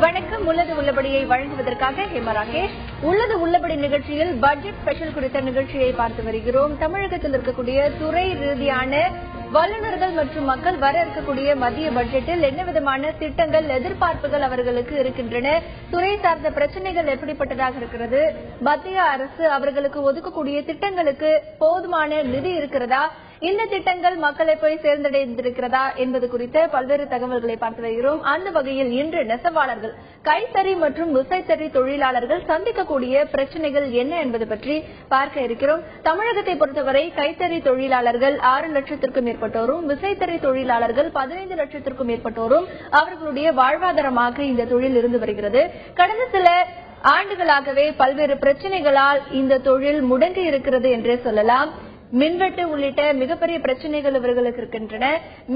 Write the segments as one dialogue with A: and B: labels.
A: வணக்கம். உள்ளது உள்ளபடியை வழங்குவதற்காக ஹேமா ராகேஷ். உள்ளது உள்ளபடி நிகழ்ச்சியில் பட்ஜெட் ஸ்பெஷல் குறித்த நிகழ்ச்சியை பார்த்து வருகிறோம். தமிழகத்தில் இருக்கக்கூடிய துறை ரீதியான வல்லுநர்கள் மற்றும் மக்கள் வர இருக்கக்கூடிய மத்திய பட்ஜெட்டில் என்ன விதமான திட்டங்கள், எதிர்பார்ப்புகள் அவர்களுக்கு இருக்கின்றன, துறை சார்ந்த பிரச்சனைகள் எப்படிப்பட்டதாக இருக்கிறது, மத்திய அரசு அவர்களுக்கு ஒதுக்கக்கூடிய திட்டங்களுக்கு போதுமான நிதி இருக்கிறதா, இந்த திட்டங்கள் மக்களை போய் சேர்ந்தடைந்திருக்கிறதா என்பது குறித்த பல்வேறு தகவல்களை பார்த்து வருகிறோம். அந்த வகையில் இன்று நெசவாளர்கள், கைத்தறி மற்றும் விசைத்தறி தொழிலாளர்கள் சந்திக்கக்கூடிய பிரச்சனைகள் என்ன என்பது பற்றி பார்க்க இருக்கிறோம். தமிழகத்தை பொறுத்தவரை கைத்தறி தொழிலாளர்கள் 6 லட்சத்திற்கும் மேற்பட்டோரும், விசைத்தறி தொழிலாளர்கள் 15 லட்சத்திற்கும் மேற்பட்டோரும் அவர்களுடைய வாழ்வாதாரமாக இந்த தொழில் இருந்து வருகிறது. கடந்த சில ஆண்டுகளாகவே பல்வேறு பிரச்சனைகளால் இந்த தொழில் முடங்கி இருக்கிறது என்றே சொல்லலாம். மின்வெட்டு உள்ளிட்ட மிகப்பெரிய பிரச்சனைகள் இவர்களுக்கு இருக்கின்றன.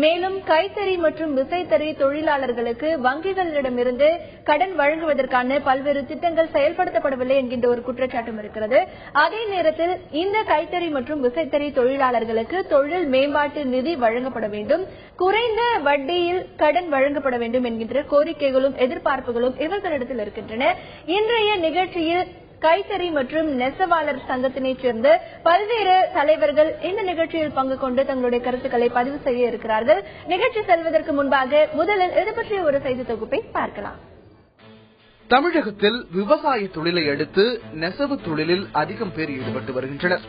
A: மேலும் கைத்தறி மற்றும் விசைத்தறி தொழிலாளர்களுக்கு வங்கிகளிடமிருந்து கடன் வழங்குவதற்கான பல்வேறு திட்டங்கள் செயல்படுத்தப்படவில்லை என்கின்ற ஒரு குற்றச்சாட்டும் இருக்கிறது. அதே நேரத்தில் இந்த கைத்தறி மற்றும் விசைத்தறி தொழிலாளர்களுக்கு தொழில் மேம்பாட்டு நிதி வழங்கப்பட வேண்டும், குறைந்த வட்டியில் கடன் வழங்கப்பட வேண்டும் என்கின்ற கோரிக்கைகளும் எதிர்பார்ப்புகளும் இவர்களிடத்தில் இருக்கின்றன. இன்றைய நிகழ்ச்சியில் கைத்தறி மற்றும் நெசவாளர் சங்கத்தினைச் சேர்ந்த பல்வேறு தலைவர்கள் இந்த நிகழ்ச்சியில் பங்கு கொண்டு தங்களுடைய கருத்துக்களை பதிவு செய்ய இருக்கிறார்கள். நிகழ்ச்சி செல்வதற்கு முன்பாக முதலில் இது பற்றிய ஒரு செய்தி தொகுப்பை பார்க்கலாம்.
B: தமிழகத்தில் விவசாய தொழிலை அடுத்து நெசவு தொழிலில் அதிகம் பேர் ஈடுபட்டு வருகின்றனர்.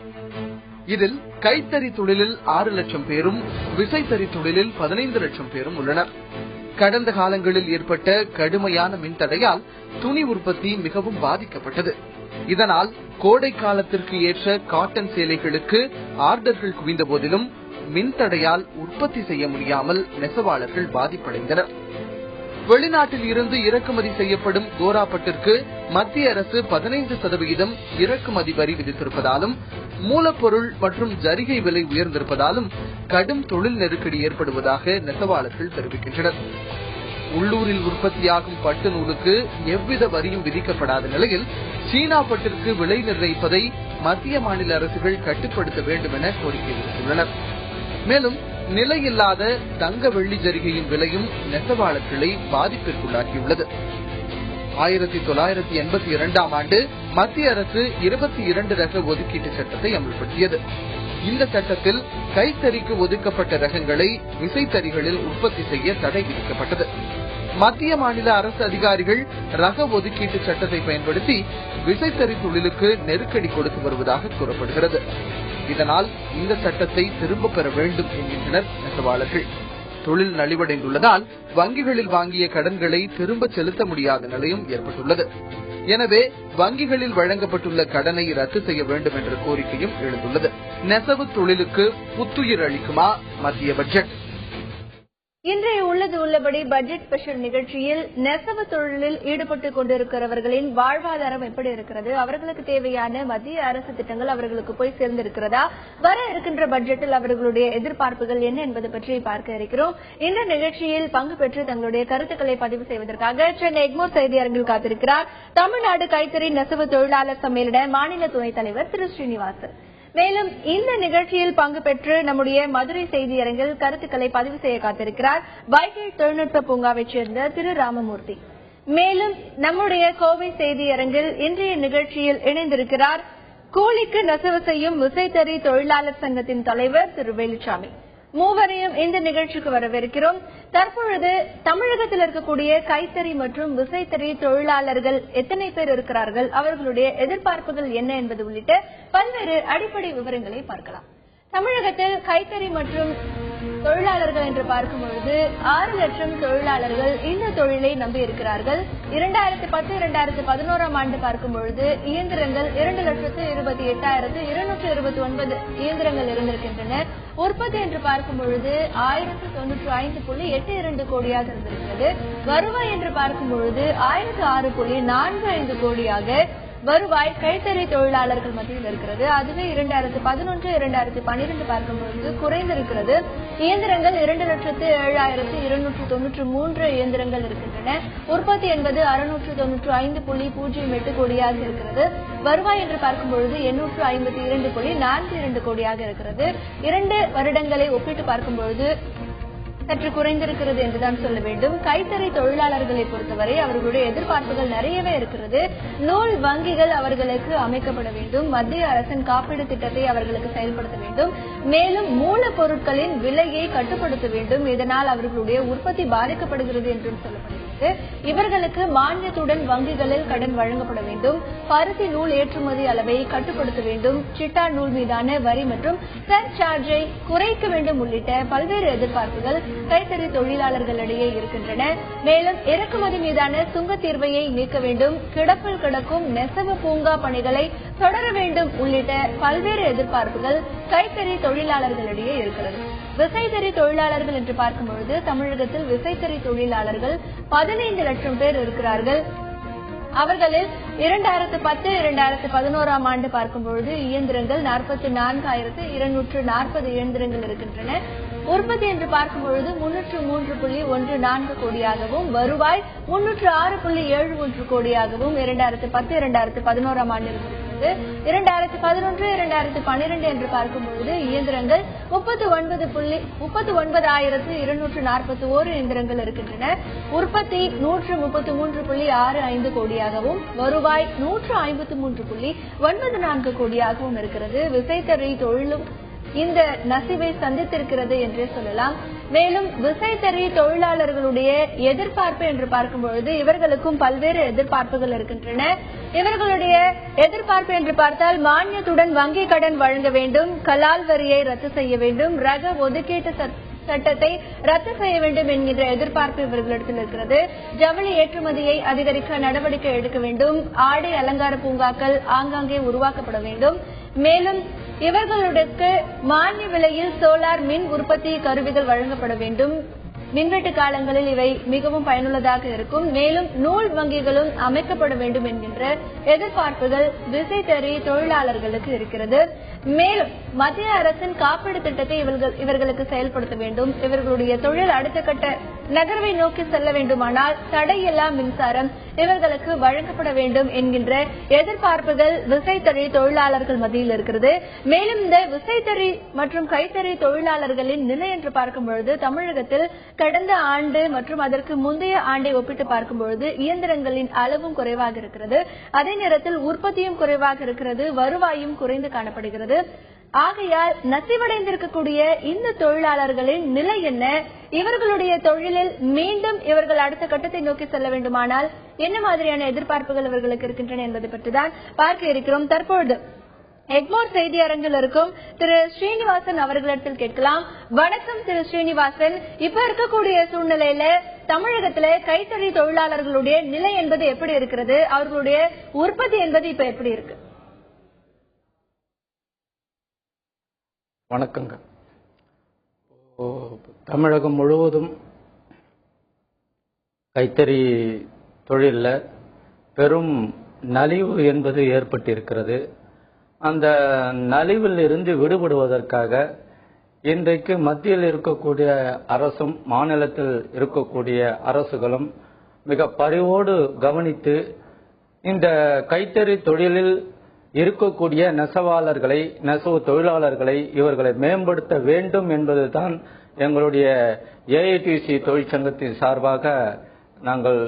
B: இதில் கைத்தறி தொழிலில் 6 லட்சம் பேரும், விசைத்தறி தொழிலில் 15 லட்சம் பேரும் உள்ளனர். கடந்த காலங்களில் ஏற்பட்ட கடுமையான மின்தடையால் துணி உற்பத்தி மிகவும் பாதிக்கப்பட்டது. இதனால் கோடை காலத்திற்கு ஏற்ற காட்டன் சேலைகளுக்கு ஆர்டர்கள் குவிந்த போதிலும் மின்தடையால் உற்பத்தி செய்ய முடியாமல் நெசவாளர்கள் பாதிப்படைந்தனர். வெளிநாட்டில் இருந்து இறக்குமதி செய்யப்படும் கோராப்பட்டிற்கு மத்திய அரசு 15% இறக்குமதி வரி விதித்திருப்பதாலும், மூலப்பொருள் மற்றும் ஜரிகை விலை உயர்ந்திருப்பதாலும் கடும் தொழில் நெருக்கடி ஏற்படுவதாக நெசவாளர்கள் தெரிவிக்கின்றனர். உள்ளூரில் உற்பத்தியாகும் பட்டு நூலுக்கு எவ்வித வரியும் விதிக்கப்படாத நிலையில் சீனா பட்டிற்கு விலை நிர்ணயிப்பதை மத்திய மாநில அரசுகள் கட்டுப்படுத்த வேண்டும் என கோரிக்கை விடுத்துள்ளனர். மேலும் நிலையில்லாத தங்க வெள்ளி ஜரிகையின் விலையும் நெசவாளர்களை பாதிப்பிற்குள்ளாக்கியுள்ளது. 1982ஆம் ஆண்டு மத்திய அரசு 22 ரக ஒதுக்கீட்டு சட்டத்தை அமல்படுத்தியது. இந்த சட்டத்தில் கைத்தறிக்கு ஒதுக்கப்பட்ட ரகங்களை விசைத்தறிகளில் உற்பத்தி செய்ய தடை விதிக்கப்பட்டது. மத்திய மாநில அரசு அதிகாரிகள் ரக ஒதுக்கீட்டு சட்டத்தை பயன்படுத்தி விசைத்தறி தொழிலுக்கு நெருக்கடி கொடுத்து வருவதாக கூறப்படுகிறது. இதனால் இந்த சட்டத்தை திரும்ப பெற வேண்டும் என்கின்றனர் நெசவாளர்கள். தொழில் நலிவடைந்துள்ளதால் வங்கிகளில் வாங்கிய கடன்களை திரும்ப செலுத்த முடியாத நிலையும் ஏற்பட்டுள்ளது. எனவே வங்கிகளில் வழங்கப்பட்டுள்ள கடனை ரத்து செய்ய வேண்டும் என்ற கோரிக்கையும் எழுந்துள்ளது. நெசவு தொழிலுக்கு புத்துயிர் அளிக்குமா மத்திய பட்ஜெட்?
A: இன்றைய உள்ளது உள்ளபடி பட்ஜெட் ஸ்பெஷல் நிகழ்ச்சியில் நெசவு தொழிலில் ஈடுபட்டுக் கொண்டிருக்கிறவர்களின் வாழ்வாதாரம் எப்படி இருக்கிறது, அவர்களுக்கு தேவையான மத்திய அரசு திட்டங்கள் அவர்களுக்கு போய் சேர்ந்திருக்கிறதா, வர இருக்கின்ற பட்ஜெட்டில் அவர்களுடைய எதிர்பார்ப்புகள் என்ன என்பது பற்றி பார்க்க இருக்கிறோம். இந்த நிகழ்ச்சியில் பங்கு பெற்று தங்களுடைய கருத்துக்களை பதிவு செய்வதற்காக சென்னை எக்மோர் செய்தியரங்கில் காத்திருக்கிறார் தமிழ்நாடு கைத்தறி நெசவு தொழிலாளர் சம்மேளன மாநில துணைத் தலைவர் திரு ஸ்ரீனிவாசன். மேலும் இந்த நிகழ்ச்சியில் பங்கு பெற்று நம்முடைய மதுரை செய்தியரங்கில் கருத்துக்களை பதிவு செய்ய காத்திருக்கிறார் வைகை தொழில்நுட்ப பூங்காவைச் சேர்ந்த திரு ராமமூர்த்தி. மேலும் நம்முடைய கோவை செய்தியரங்கில் இன்றைய நிகழ்ச்சியில் இணைந்திருக்கிறார் கூலிக்கு நெசவு செய்யும் விசைத்தறி தொழிலாளர் சங்கத்தின் தலைவர் திரு வேலுச்சாமி. மூவரையும் இந்த நிகழ்ச்சிக்கு வரவேற்கிறோம். தற்பொழுது தமிழகத்தில் இருக்கக்கூடிய கைத்தறி மற்றும் விசைத்தறி தொழிலாளர்கள் எத்தனை பேர் இருக்கிறார்கள், அவர்களுடைய எதிர்பார்ப்புகள் என்ன என்பது உள்ளிட்ட பல்வேறு அடிப்படை விவரங்களை பார்க்கலாம். தமிழகத்தில் கைத்தறி மற்றும் தொழிலாளர்கள் என்று பார்க்கும் பொழுது 6 லட்சம் தொழிலாளர்கள் இந்த தொழிலை நம்பி இருக்கிறார்கள். 2010-2011ஆம் ஆண்டு பார்க்கும் பொழுது இயந்திரங்கள் 2,28,229 இயந்திரங்கள் இருந்திருக்கின்றன. உற்பத்தி என்று பார்க்கும் பொழுது 1095.82 கோடியாக இருந்திருக்கிறது. வருவாய் என்று பார்க்கும் பொழுது 1006.45 கோடியாக வருவாய் கைத்தறி தொழிலாளர்கள் மத்தியில் இருக்கிறது. அதுவே 2011-2012 பார்க்கும்போது குறைந்திருக்கிறது. இயந்திரங்கள் 2,07,293 இயந்திரங்கள் இருக்கின்றன. உற்பத்தி என்பது 695.08 கோடியாக இருக்கிறது. வருவாய் என்று பார்க்கும்பொழுது 852.42 கோடியாக இருக்கிறது. 2 வருடங்களை ஒப்பிட்டு பார்க்கும்பொழுது சற்று குறைந்திருக்கிறது என்றுதான் சொல்ல வேண்டும். கைத்தறி தொழிலாளர்களை பொறுத்தவரை அவர்களுடைய எதிர்பார்ப்புகள் நிறையவே இருக்கிறது. நூல் வங்கிகள் அவர்களுக்கு அமைக்கப்பட வேண்டும். மத்திய அரசின் காப்பீடு திட்டத்தை அவர்களுக்கு செயல்படுத்த வேண்டும். மேலும் மூலப்பொருட்களின் விலையை கட்டுப்படுத்த வேண்டும். இதனால் அவர்களுடைய உற்பத்தி பாதிக்கப்படுகிறது என்றும் சொல்லப்படுகிறது. இவர்களுக்கு மானியத்துடன் வங்கிகளில் கடன் வழங்கப்பட வேண்டும். பருத்தி நூல் ஏற்றுமதி அளவை கட்டுப்படுத்த வேண்டும். சிட்டா நூல் மீதான வரி மற்றும் சர்சார்ஜை குறைக்க வேண்டும் உள்ளிட்ட பல்வேறு எதிர்பார்ப்புகள் கைத்தறி தொழிலாளர்களிடையே இருக்கின்றன. மேலும் இறக்குமதி மீதான சுங்க தீர்வையை நீக்க வேண்டும். கிடப்பில் கிடக்கும் நெசவு பூங்கா பணிகளை தொடர வேண்டும் உள்ளிட்ட பல்வேறு எதிர்பார்ப்புகள் கைத்தறி தொழிலாளர்களிடையே இருக்கிறது. விசைத்தறி தொழிலாளர்கள் என்று பார்க்கும்பொழுது தமிழகத்தில் விசைத்தறி தொழிலாளர்கள் 15 லட்சம் பேர் இருக்கிறார்கள். அவர்களில் 2010-2011 ஆண்டு பார்க்கும்பொழுது இயந்திரங்கள் 44,240 இயந்திரங்கள் இருக்கின்றன. உற்பத்தி என்று பார்க்கும்பொழுது 303.14 கோடியாகவும் வருவாய் 306.71 கோடியாகவும் 2010-2011 ஆண்டு இருக்கிறது. 2011-2012 என்று பார்க்கும்பொழுது இயந்திரங்கள் 39,241 இயந்திரங்கள் இருக்கின்றன. உற்பத்தி 133.65 கோடியாகவும் வருவாய் 153.94 கோடியாகவும் இருக்கிறது. விசைத்தறி தொழிலும் இந்த நசிவை சந்தித்திருக்கிறது என்றே சொல்லலாம். மேலும் விசைத்தறி தொழிலாளர்களுடைய எதிர்பார்ப்பு என்று பார்க்கும்பொழுது இவர்களுக்கும் பல்வேறு எதிர்பார்ப்புகள் இருக்கின்றன. இவர்களுடைய எதிர்பார்ப்பு என்று பார்த்தால் மானியத்துடன் வங்கி கடன் வழங்க வேண்டும். கலால் வரியை ரத்து செய்ய வேண்டும். ரக ஒதுக்கீட்டு சட்டத்தை ரத்து செய்ய வேண்டும் என்கின்ற எதிர்பார்ப்பு இவர்களிடத்தில் இருக்கிறது. ஜவுளி ஏற்றுமதியை அதிகரிக்க நடவடிக்கை எடுக்க வேண்டும். ஆடை அலங்கார பூங்காக்கள் ஆங்காங்கே உருவாக்கப்பட வேண்டும். மேலும் இவர்களுக்கு மானிய விலையில் சோலார் மின் உற்பத்தி கருவிகள் வழங்கப்பட வேண்டும். மின்வெட்டு காலங்களில் இவை மிகவும் பயனுள்ளதாக இருக்கும். மேலும் நூல் வங்கிகளும் அமைக்கப்பட வேண்டும் என்கின்ற எதிர்பார்ப்புகள் விசைத்தறி தொழிலாளர்களுக்கு இருக்கிறது. மேலும் மத்திய அரசின் காப்பீடு திட்டத்தை இவர்களுக்கு செயல்படுத்த வேண்டும். இவர்களுடைய தொழில் அடுத்த கட்ட நகர்வை நோக்கி செல்ல வேண்டுமானால் தடையில்லா மின்சாரம் இவர்களுக்கு வழங்கப்பட வேண்டும் என்கின்ற எதிர்பார்ப்புகள் விசைத்தறி தொழிலாளர்கள் மத்தியில் இருக்கிறது. மேலும் இந்த விசைத்தறி மற்றும் கைத்தறி தொழிலாளர்களின் நிலை என்று பார்க்கும்பொழுது தமிழகத்தில் கடந்த ஆண்டு மற்றும் அதற்கு முந்தைய ஆண்டை ஒப்பிட்டு பார்க்கும்பொழுது இயந்திரங்களின் அளவும் குறைவாக இருக்கிறது. அதே நேரத்தில் உற்பத்தியும் குறைவாக இருக்கிறது. வருவாயும் குறைந்து காணப்படுகிறது. ஆகையால் நசிவடைந்திருக்கக்கூடிய இந்த தொழிலாளர்களின் நிலை என்ன? இவர்களுடைய தொழிலில் மீண்டும் இவர்கள் அடுத்த கட்டத்தை நோக்கி செல்ல வேண்டுமானால் என்ன மாதிரியான எதிர்பார்ப்புகள் இவர்களுக்கு இருக்கின்றன என்பதை பற்றி தான் பார்க்க இருக்கிறோம். தற்பொழுது எக்மோர் செய்தி அரங்கில் இருக்கும் திரு ஸ்ரீனிவாசன் அவர்களிடத்தில் கேட்கலாம். வணக்கம் திரு ஸ்ரீனிவாசன். இப்ப இருக்கக்கூடிய சூழ்நிலையில தமிழகத்துல கைத்தறி தொழிலாளர்களுடைய நிலை என்பது எப்படி இருக்கிறது? அவர்களுடைய உற்பத்தி என்பது இப்ப எப்படி இருக்கு?
C: வணக்கங்க. தமிழகம் முழுவதும் கைத்தறி தொழிலில் பெரும் நலிவு என்பது ஏற்பட்டிருக்கிறது. அந்த நலிவில் இருந்து விடுபடுவதற்காக இன்றைக்கு மத்தியில் இருக்கக்கூடிய அரசும் மாநிலத்தில் இருக்கக்கூடிய அரசுகளும் மிக பரிவோடு கவனித்து இந்த கைத்தறி தொழிலில் இருக்கக்கூடிய நெசவு தொழிலாளர்களை இவர்களை மேம்படுத்த வேண்டும் என்பதுதான் எங்களுடைய ஏஐடிசி தொழிற்சங்கத்தின் சார்பாக நாங்கள்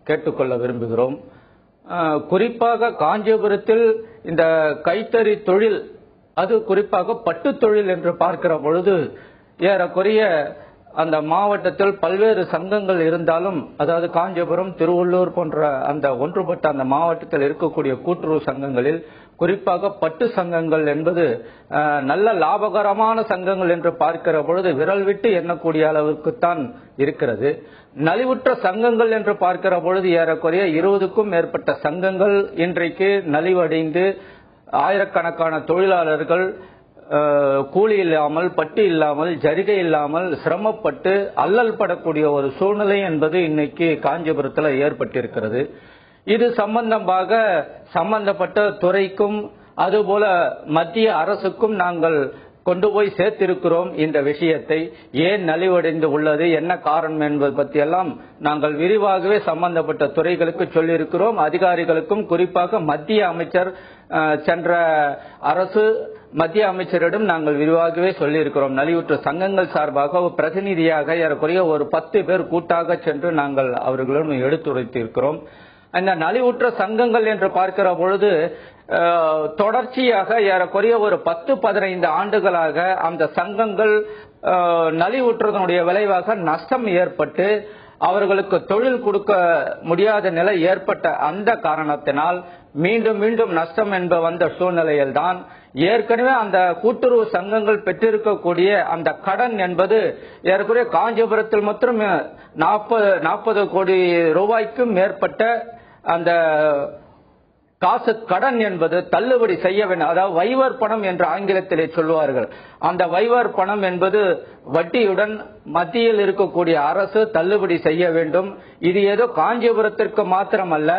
C: கேட்டுக்கொள்ள விரும்புகிறோம். குறிப்பாக காஞ்சிபுரத்தில் இந்த கைத்தறி தொழில், அது குறிப்பாக பட்டு தொழில் என்று பார்க்கிற பொழுது ஏறக்குறைய அந்த மாவட்டத்தில் பல்வேறு சங்கங்கள் இருந்தாலும், அதாவது காஞ்சிபுரம், திருவள்ளூர் போன்ற அந்த ஒன்றுபட்ட அந்த மாவட்டத்தில் இருக்கக்கூடிய கூட்டுறவு சங்கங்களில் குறிப்பாக பட்டு சங்கங்கள் என்பது நல்ல லாபகரமான சங்கங்கள் என்று பார்க்கிற பொழுது விரல் விட்டு எண்ணக்கூடிய அளவுக்குத்தான் இருக்கிறது. நலிவுற்ற சங்கங்கள் என்று பார்க்கிற பொழுது ஏறக்குறைய 20க்கும் மேற்பட்ட சங்கங்கள் இன்றைக்கு நலிவடைந்து ஆயிரக்கணக்கான தொழிலாளர்கள் கூலி இல்லாமல், பட்டு இல்லாமல், ஜரிகை இல்லாமல் சிரமப்பட்டு அல்லல் படக்கூடிய ஒரு சூழ்நிலை என்பது இன்னைக்கு காஞ்சிபுரத்தில் ஏற்பட்டிருக்கிறது. இது சம்பந்தமாக சம்பந்தப்பட்ட துறைக்கும் அதுபோல மத்திய அரசுக்கும் நாங்கள் கொண்டு போய் சேர்த்திருக்கிறோம். இந்த விஷயத்தை ஏன் நலிவடைந்து உள்ளது, என்ன காரணம் என்பது பற்றியெல்லாம் நாங்கள் விரிவாகவே சம்பந்தப்பட்ட துறைகளுக்கு சொல்லியிருக்கிறோம். அதிகாரிகளுக்கும், குறிப்பாக மத்திய அமைச்சர் சென்ற அரசு மத்திய அமைச்சரிடம் நாங்கள் விரிவாகவே சொல்லியிருக்கிறோம். நலிவுற்ற சங்கங்கள் சார்பாக பிரதிநிதியாக ஏறக்குறைய ஒரு 10 பேர் கூட்டாக சென்று நாங்கள் அவர்களிடம் எடுத்துரைத்திருக்கிறோம். அந்த நலிவுற்ற சங்கங்கள் என்று பார்க்கிற பொழுது தொடர்ச்சியாக ஏறக்குறைய ஒரு 10-15 ஆண்டுகளாக அந்த சங்கங்கள் நலிவுற்றதனுடைய விளைவாக நஷ்டம் ஏற்பட்டு அவர்களுக்கு தொழில் கொடுக்க முடியாத நிலை ஏற்பட்ட அந்த காரணத்தினால் மீண்டும் மீண்டும் நஷ்டம் என்ப வந்த சூழ்நிலையில் தான் ஏற்கனவே அந்த கூட்டுறவு சங்கங்கள் பெற்றிருக்கக்கூடிய அந்த கடன் என்பது ஏறக்குறைய காஞ்சிபுரத்தில் மட்டும் 40 கோடி ரூபாய்க்கும் மேற்பட்ட அந்த காசு கடன் என்பது தள்ளுபடி செய்ய வேண்டும். அதாவது வைவர் பணம் என்று ஆங்கிலத்திலே சொல்வார்கள். அந்த வைவர் பணம் என்பது வட்டியுடன் மத்தியில் இருக்கக்கூடிய அரசு தள்ளுபடி செய்ய வேண்டும். இது ஏதோ காஞ்சிபுரத்திற்கு மாத்திரமல்ல,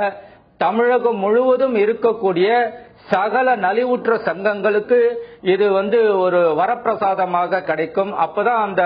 C: தமிழகம் முழுவதும் இருக்கக்கூடிய சகல நலிவுற்ற சங்கங்களுக்கு இது ஒரு வரப்பிரசாதமாக கிடைக்கும். அப்பதான் அந்த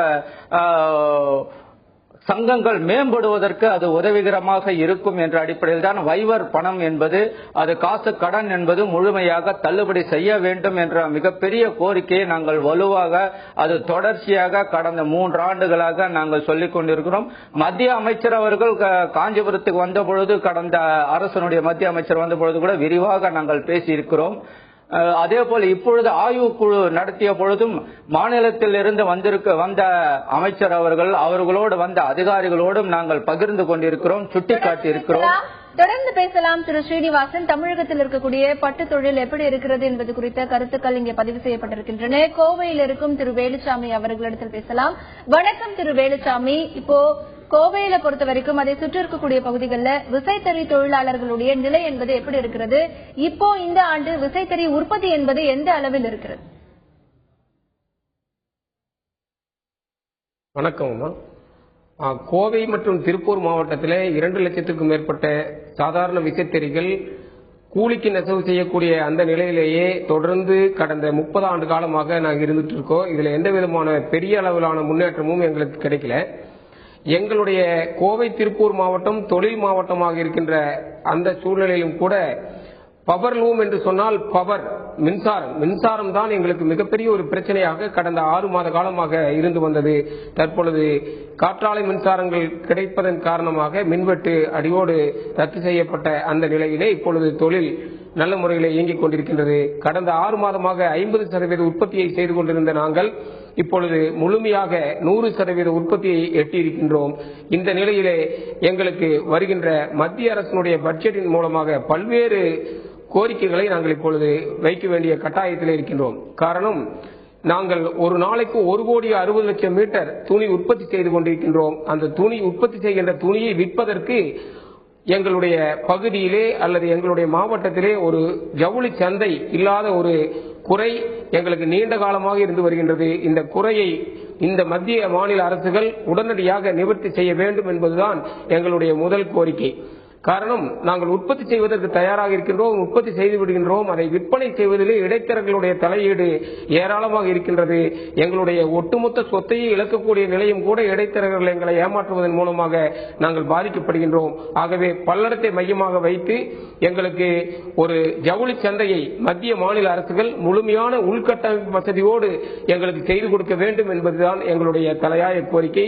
C: சங்கங்கள் மேம்படுவதற்கு அது உதவிகரமாக இருக்கும் என்ற அடிப்படையில் தான் வைவர் பணம் என்பது, அது காசு கடன் என்பது முழுமையாக தள்ளுபடி செய்ய வேண்டும் என்ற மிகப்பெரிய கோரிக்கையை நாங்கள் வலுவாக அது தொடர்ச்சியாக கடந்த 3 ஆண்டுகளாக நாங்கள் சொல்லிக் கொண்டிருக்கிறோம். மத்திய அமைச்சர் அவர்கள் காஞ்சிபுரத்துக்கு வந்த பொழுது, கடந்த அரசனுடைய மத்திய அமைச்சர் வந்த பொழுது கூட விரிவாக நாங்கள் பேசியிருக்கிறோம். அதே போல இப்பொழுது ஆய்வு குழு நடத்திய பொழுதும் மாநிலத்தில் இருந்து வந்த அமைச்சர் அவர்களோடு வந்த அதிகாரிகளோடும் நாங்கள் பகிர்ந்து கொண்டிருக்கிறோம், சுட்டிக்காட்டி இருக்கிறோம்.
A: தொடர்ந்து பேசலாம். திரு ஸ்ரீனிவாசன், தமிழகத்தில் இருக்கக்கூடிய பட்டு தொழில் எப்படி இருக்கிறது என்பது குறித்த கருத்துக்கள் இங்கே பதிவு செய்யப்பட்டிருக்கின்றன. கோவையில் இருக்கும் திரு வேலுச்சாமி அவர்களிடத்தில் பேசலாம். வணக்கம் திரு வேலுச்சாமி. இப்போ கோவையில பொறுத்த வரைக்கும் அதை சுற்றி இருக்கக்கூடிய பகுதிகளில் விசைத்தறி தொழிலாளர்களுடைய நிலை என்பது எப்படி இருக்கிறது? இப்போ இந்த ஆண்டு விசைத்தறி உற்பத்தி என்பது எந்த அளவில் இருக்கிறது?
D: வணக்கம். கோவை மற்றும் திருப்பூர் மாவட்டத்தில் 2 லட்சத்திற்கும் மேற்பட்ட சாதாரண விசைத்தறிகள் கூலிக்கு நெசவு செய்யக்கூடிய அந்த நிலையிலேயே தொடர்ந்து கடந்த 30 ஆண்டு காலமாக நாங்கள் இருந்துட்டு இருக்கோம். இதுல எந்த விதமான பெரிய அளவிலான முன்னேற்றமும் எங்களுக்கு கிடைக்கல. எங்களுடைய கோவை திருப்பூர் மாவட்டம் தொழில் மாவட்டமாக இருக்கின்ற அந்த சூழ்நிலையிலும் கூட பவர் லூம் என்று சொன்னால் பவர் மின்சாரம் தான் எங்களுக்கு மிகப்பெரிய ஒரு பிரச்சனையாக கடந்த 6 மாத காலமாக இருந்து வந்தது. தற்பொழுது காற்றாலை மின்சாரங்கள் கிடைப்பதன் காரணமாக மின்வெட்டு அடியோடு ரத்து செய்யப்பட்ட அந்த நிலையிலே இப்பொழுது தொழில் நல்ல முறையில் இயங்கிக் கொண்டிருக்கின்றது. கடந்த 6 மாதமாக 50% உற்பத்தியை செய்து கொண்டிருந்த நாங்கள் இப்பொழுது முழுமையாக 100% உற்பத்தியை எட்டியிருக்கின்றோம். இந்த நிலையிலே எங்களுக்கு வருகின்ற மத்திய அரசினுடைய பட்ஜெட்டின் மூலமாக பல்வேறு கோரிக்கைகளை நாங்கள் இப்பொழுது வைக்க வேண்டிய கட்டாயத்தில் இருக்கின்றோம். காரணம், நாங்கள் ஒரு நாளைக்கு 1,60,00,000 மீட்டர் துணி உற்பத்தி செய்து கொண்டிருக்கின்றோம். அந்த துணி உற்பத்தி செய்கின்ற துணியை விற்பதற்கு எங்களுடைய பகுதியிலே அல்லது எங்களுடைய மாவட்டத்திலே ஒரு ஜவுளி சந்தை இல்லாத ஒரு குறை எங்களுக்கு நீண்ட காலமாக இருந்து வருகின்றது. இந்த குறையை இந்த மத்திய மாநில அரசுகள் உடனடியாக நிவர்த்தி செய்ய வேண்டும் என்பதுதான் எங்களுடைய முதல் கோரிக்கை. காரணம், நாங்கள் உற்பத்தி செய்வதற்கு தயாராக இருக்கின்றோம், உற்பத்தி செய்து விடுகின்றோம். அதை விற்பனை செய்வதிலே இடைத்தரகர்களுடைய தலையீடு ஏராளமாக இருக்கின்றது. எங்களுடைய ஒட்டுமொத்த சொத்தையை இழக்கக்கூடிய நிலையும் கூட இடைத்தரகர்கள் எங்களை ஏமாற்றுவதன் மூலமாக நாங்கள் பாதிக்கப்படுகின்றோம். ஆகவே பல்லடத்தை மையமாக வைத்து எங்களுக்கு ஒரு ஜவுளி சந்தையை மத்திய மாநில அரசுகள் முழுமையான உள்கட்டமைப்பு வசதியோடு எங்களுக்கு செய்து கொடுக்க வேண்டும் என்பதுதான் எங்களுடைய தலையாய கோரிக்கை.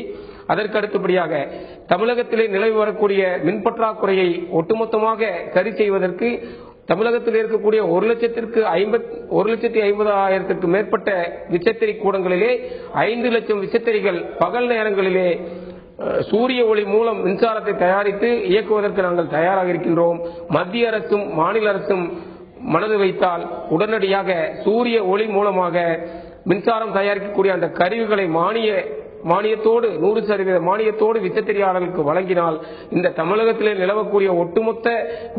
D: அதற்கு அடுத்தபடியாக தமிழகத்திலே நிலவி வரக்கூடிய மின் பற்றாக்குறையை ஒட்டுமொத்தமாக சரி செய்வதற்கு தமிழகத்தில் இருக்கக்கூடிய 1,50,000 மேற்பட்ட விசைத்தறி கூடங்களிலே 5 லட்சம் விசைத்தறிகள் பகல் நேரங்களிலே சூரிய ஒளி மூலம் மின்சாரத்தை தயாரித்து இயக்குவதற்கு நாங்கள் தயாராக இருக்கின்றோம். மத்திய அரசும் மாநில அரசும் மனது வைத்தால் உடனடியாக சூரிய ஒளி மூலமாக மின்சாரம் தயாரிக்கக்கூடிய அந்த கருவிகளை மானியத்தோடு 100% மானியத்தோடு விசைத்தறியாளர்களுக்கு வழங்கினால் இந்த தமிழகத்திலே நிலவக்கூடிய ஒட்டுமொத்த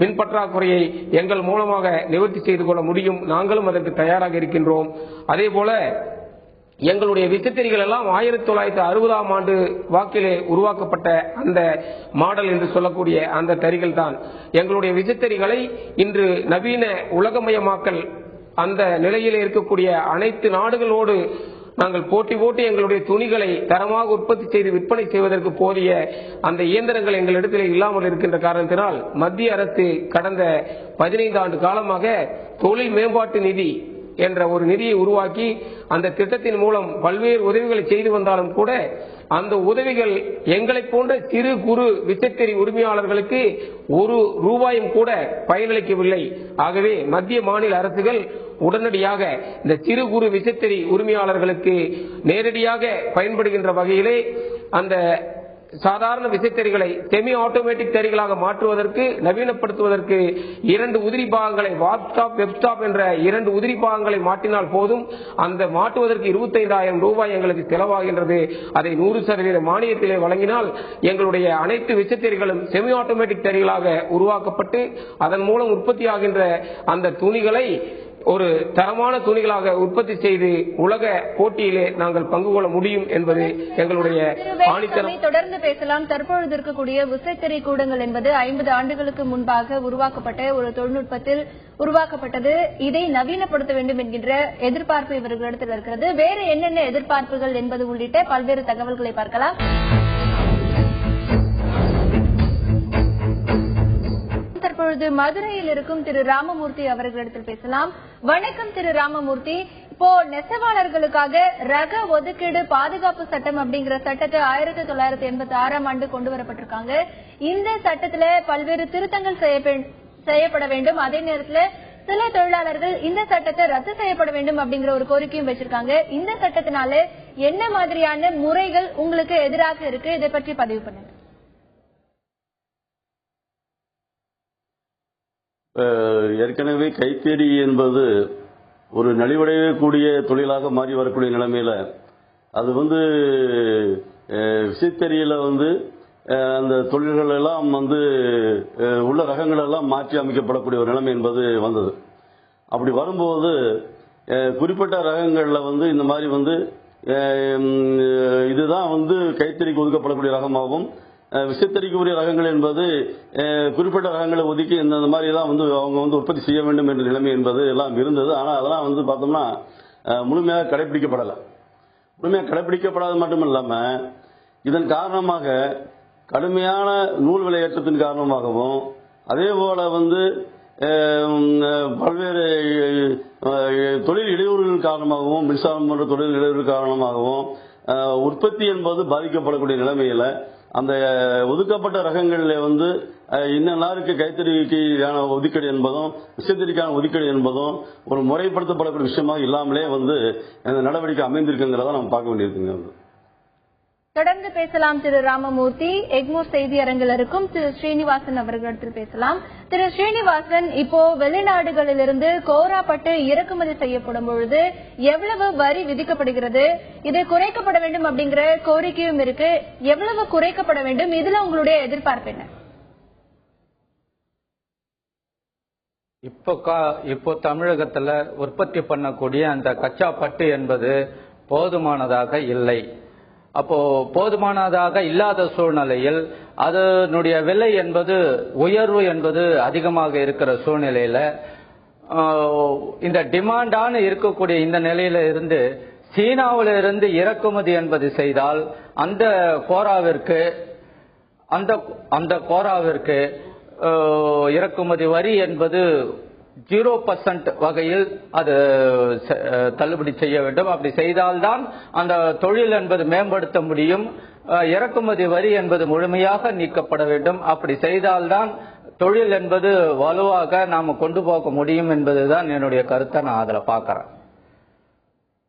D: மின் பற்றாக்குறையை எங்கள் மூலமாக நிவர்த்தி செய்து கொள்ள முடியும். நாங்களும் அதற்கு தயாராக இருக்கின்றோம். அதே போல எங்களுடைய விசைத்தறிகள் எல்லாம் 1960ஆம் ஆண்டு வாக்கிலே உருவாக்கப்பட்ட அந்த மாடல் என்று சொல்லக்கூடிய அந்த தறிகள் தான். எங்களுடைய விசைத்தறிகளை இன்று நவீன உலகமயமாக்கல் அந்த நிலையில் இருக்கக்கூடிய அனைத்து நாடுகளோடு நாங்கள் போட்டி எங்களுடைய துணிகளை தரமாக உற்பத்தி செய்து விற்பனை செய்வதற்கு போதிய அந்த இயந்திரங்கள் எங்களிடத்தில் இல்லாமல் இருக்கின்ற காரணத்தினால் மத்திய அரசு கடந்த 15 ஆண்டு காலமாக தொழில் மேம்பாட்டு நிதி என்ற ஒரு நிதியை உருவாக்கி அந்த திட்டத்தின் மூலம் பல்வேறு உதவிகளை செய்து வந்தாலும் கூட அந்த உதவிகள் எங்களை போன்ற சிறு குறு விசைத்தறி உரிமையாளர்களுக்கு ஒரு ரூபாயும் கூட பயனளிக்கவில்லை. ஆகவே மத்திய மாநில அரசுகள் உடனடியாக இந்த சிறு குறு விசைத்தறி உரிமையாளர்களுக்கு நேரடியாக பயன்படுகின்ற வகையிலே அந்த சாதாரண விசைத்தறிகளை செமி ஆட்டோமேட்டிக் தறிகளாக மாற்றுவதற்கு நவீனப்படுத்துவதற்கு 2 உதிரி பாகங்களை வாட்ஸ்டாப் வெப்ஸ்டாப் என்ற 2 உதிரி பாகங்களை மாற்றினால் போதும். அந்த மாற்றுவதற்கு 25,000 ரூபாய் எங்களுக்கு செலவாகின்றது. அதை 100% மானியத்திலே வழங்கினால் எங்களுடைய அனைத்து விசைத்தறிகளும் செமி ஆட்டோமேட்டிக் தறிகளாக உருவாக்கப்பட்டு அதன் மூலம் உற்பத்தியாகின்ற அந்த துணிகளை ஒரு தரமான துணிகளாக உற்பத்தி செய்து உலக போட்டியிலே நாங்கள் பங்கு கொள்ள முடியும் என்பது எங்களுடைய ஆணித்தரம்.
A: தொடர்ந்து பேசலாம். தற்பொழுது இருக்கக்கூடிய விசைத்தறி கூடங்கள் என்பது 50 ஆண்டுகளுக்கு முன்பாக உருவாக்கப்பட்ட ஒரு தொழில்நுட்பத்தில் உருவாக்கப்பட்டது. இதை நவீனப்படுத்த வேண்டும் என்கின்ற எதிர்பார்ப்பு இவர்களிடத்தில் இருக்கிறது. வேறு என்னென்ன எதிர்பார்ப்புகள் என்பது உள்ளிட்ட பல்வேறு தகவல்களை பார்க்கலாம். தற்பொழுது மதுரையில் இருக்கும் திரு ராமமூர்த்தி அவர்களிடத்தில் பேசலாம். வணக்கம் திரு ராமமூர்த்தி. இப்போ நெசவாளர்களுக்காக ரக ஒதுக்கீடு பாதுகாப்பு சட்டம் அப்படிங்கிற சட்டத்தை 1986ஆம் ஆண்டு கொண்டு வரப்பட்டிருக்காங்க. இந்த சட்டத்துல பல்வேறு திருத்தங்கள் செய்யப்பட வேண்டும். அதே நேரத்தில் சில தொழிலாளர்கள் இந்த சட்டத்தை ரத்து செய்யப்பட வேண்டும் அப்படிங்கிற ஒரு கோரிக்கையும் வச்சிருக்காங்க. இந்த சட்டத்தினால என்ன மாதிரியான முறைகள் உங்களுக்கு எதிராக இருக்கு? இதை பற்றி பதிவு பண்ணுங்க.
E: ஏற்கனவே கைத்தறி என்பது ஒரு நலிவடையக்கூடிய தொழிலாக மாறி வரக்கூடிய நிலைமையில அது விசைத்தறியில அந்த தொழில்கள் எல்லாம் உள்ள ரகங்கள் எல்லாம் மாற்றி அமைக்கப்படக்கூடிய ஒரு நிலைமை என்பது வந்தது. அப்படி வரும்போது குறிப்பிட்ட ரகங்கள்ல இந்த மாதிரி இதுதான் கைத்தறிக்கு ஒதுக்கப்படக்கூடிய ரகமாகவும் விசைத்தறிக்கு உரிய ரகங்கள் என்பது குறிப்பிட்ட ரகங்களை ஒதுக்கி இந்த மாதிரி தான் அவங்க உற்பத்தி செய்ய வேண்டும் என்ற நிலைமை என்பது எல்லாம் இருந்தது. ஆனால் அதெல்லாம் பார்த்தோம்னா முழுமையாக கடைபிடிக்கப்படலை. முழுமையாக கடைபிடிக்கப்படாத மட்டும் இல்லாமல் இதன் காரணமாக கடுமையான நூல் விலையேற்றத்தின் காரணமாகவும் அதே போல பல்வேறு தொழில் இடையூறுகள் காரணமாகவும் மின்சாரம் போன்ற தொழில் இடையூறு காரணமாகவும் உற்பத்தி என்பது பாதிக்கப்படக்கூடிய நிலைமையில அந்த ஒதுக்கப்பட்ட ரகங்களில் இன்னருக்கு கைத்தறிக்கான ஒதுக்கீடு என்பதும் விசைத்தறிக்கான ஒதுக்கீடு என்பதும் ஒரு முறைப்படுத்தப்படக்கூடிய விஷயமாக இல்லாமலே இந்த நடவடிக்கை அமைந்திருக்குங்கிறத நம்ம பார்க்க வேண்டியிருக்குங்க.
A: தொடர்ந்து பேசலாம் திரு ராமமூர்த்தி. எக்மோர் செய்தி அரங்கில் இருக்கும் திரு ஸ்ரீனிவாசன் அவர்களிடத்தில் பேசலாம். திரு ஸ்ரீனிவாசன், இப்போ வெளிநாடுகளிலிருந்து கோராப்பட்டு இறக்குமதி செய்யப்படும் பொழுது எவ்வளவு வரி விதிக்கப்படுகிறது? இது குறைக்கப்பட வேண்டும் அப்படிங்கிற கோரிக்கையும் இருக்கு. எவ்வளவு குறைக்கப்பட வேண்டும்? இதுல உங்களுடைய எதிர்பார்ப்பு என்ன?
C: இப்போ தமிழகத்துல உற்பத்தி பண்ணக்கூடிய அந்த கச்சா பட்டு என்பது போதுமானதாக இல்லை. அப்போ போதுமானதாக இல்லாத சூழ்நிலையில் அதனுடைய விலை என்பது உயர்வு என்பது அதிகமாக இருக்கிற சூழ்நிலையில இந்த டிமாண்டான இருக்கக்கூடிய இந்த நிலையில இருந்து சீனாவில இருந்து இறக்குமதி என்பது செய்தால் அந்த கோராவிற்கு இறக்குமதி வரி என்பது 0% வகையில் அது தள்ளுபடி செய்ய வேண்டும். அப்படி செய்தால்தான் அந்த தொழில் என்பது மேம்படுத்த முடியும். இறக்குமதி வரி என்பது முழுமையாக நீக்கப்பட வேண்டும். அப்படி செய்தால்தான் தொழில் என்பது வலுவாக நாம கொண்டு போக முடியும் என்பதுதான் என்னுடைய கருத்தை நான் அதில் பார்க்கிறேன்.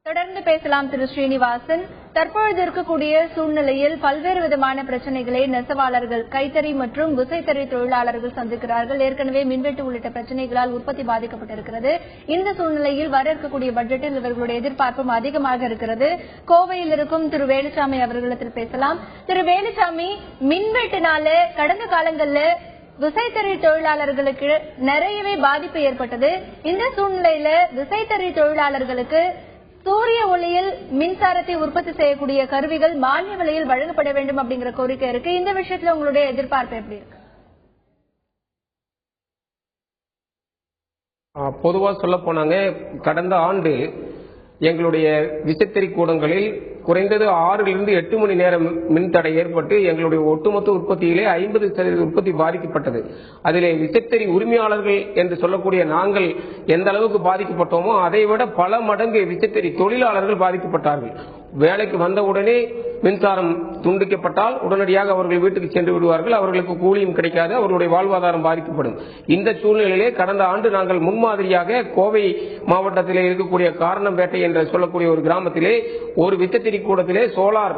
A: தொடர்ந்து பேசலாம் திரு ஸ்ரீனிவாசன். தற்பொழுது இருக்கக்கூடிய சூழ்நிலையில் பல்வேறு விதமான பிரச்சனைகளை நெசவாளர்கள், கைத்தறி மற்றும் விசைத்தறி தொழிலாளர்கள் சந்திக்கிறார்கள். ஏற்கனவே மின்வெட்டு உள்ளிட்ட பிரச்சனைகளால் உற்பத்தி பாதிக்கப்பட்டிருக்கிறது. இந்த சூழ்நிலையில் வர இருக்கக்கூடிய பட்ஜெட்டில் இவர்களுடைய எதிர்பார்ப்பும் அதிகமாக இருக்கிறது. கோவையில் இருக்கும் திரு வேலுசாமி அவர்களிடத்தில் பேசலாம். திரு வேலுசாமி, மின்வெட்டினால கடந்த காலங்களில் விசைத்தறி தொழிலாளர்களுக்கு நிறையவே பாதிப்பு ஏற்பட்டது. இந்த சூழ்நிலையில விசைத்தறி தொழிலாளர்களுக்கு சூரிய ஒளியில் மின்சாரத்தை உற்பத்தி செய்யக்கூடிய கருவிகள் மானிய விலையில் வழங்கப்பட வேண்டும் அப்படிங்கிற கோரிக்கை இருக்கு. இந்த விஷயத்துல உங்களுடைய எதிர்பார்ப்பு எப்படி இருக்கு?
D: பொதுவாக சொல்ல போனாங்க, கடந்த ஆண்டு எங்களுடைய விசைத்தறி கூடங்களில் குறைந்தது 6 to 8 மணி நேரம் மின்தடை ஏற்பட்டு எங்களுடைய ஒட்டுமொத்த உற்பத்தியிலே 50% உற்பத்தி பாதிக்கப்பட்டது. அதிலே விசைத்தறி உரிமையாளர்கள் என்று சொல்லக்கூடிய நாங்கள் எந்த அளவுக்கு பாதிக்கப்பட்டோமோ அதை விட பல மடங்கு விசைத்தறி தொழிலாளர்கள் பாதிக்கப்பட்டார்கள். வேலைக்கு வந்தவுடனே மின்சாரம் துண்டிக்கப்பட்டால் உடனடியாக அவர்கள் வீட்டுக்கு சென்று விடுவார்கள். அவர்களுக்கு கூலியும் கிடைக்காது, அவர்களுடைய வாழ்வாதாரம் பாதிக்கப்படும். இந்த சூழ்நிலையிலே கடந்த ஆண்டு நாங்கள் முன்மாதிரியாக கோவை மாவட்டத்திலே இருக்கக்கூடிய காரணம்பேட்டை என்று சொல்லக்கூடிய ஒரு கிராமத்திலே ஒரு விசைத்தறி கூடத்திலே சோலார்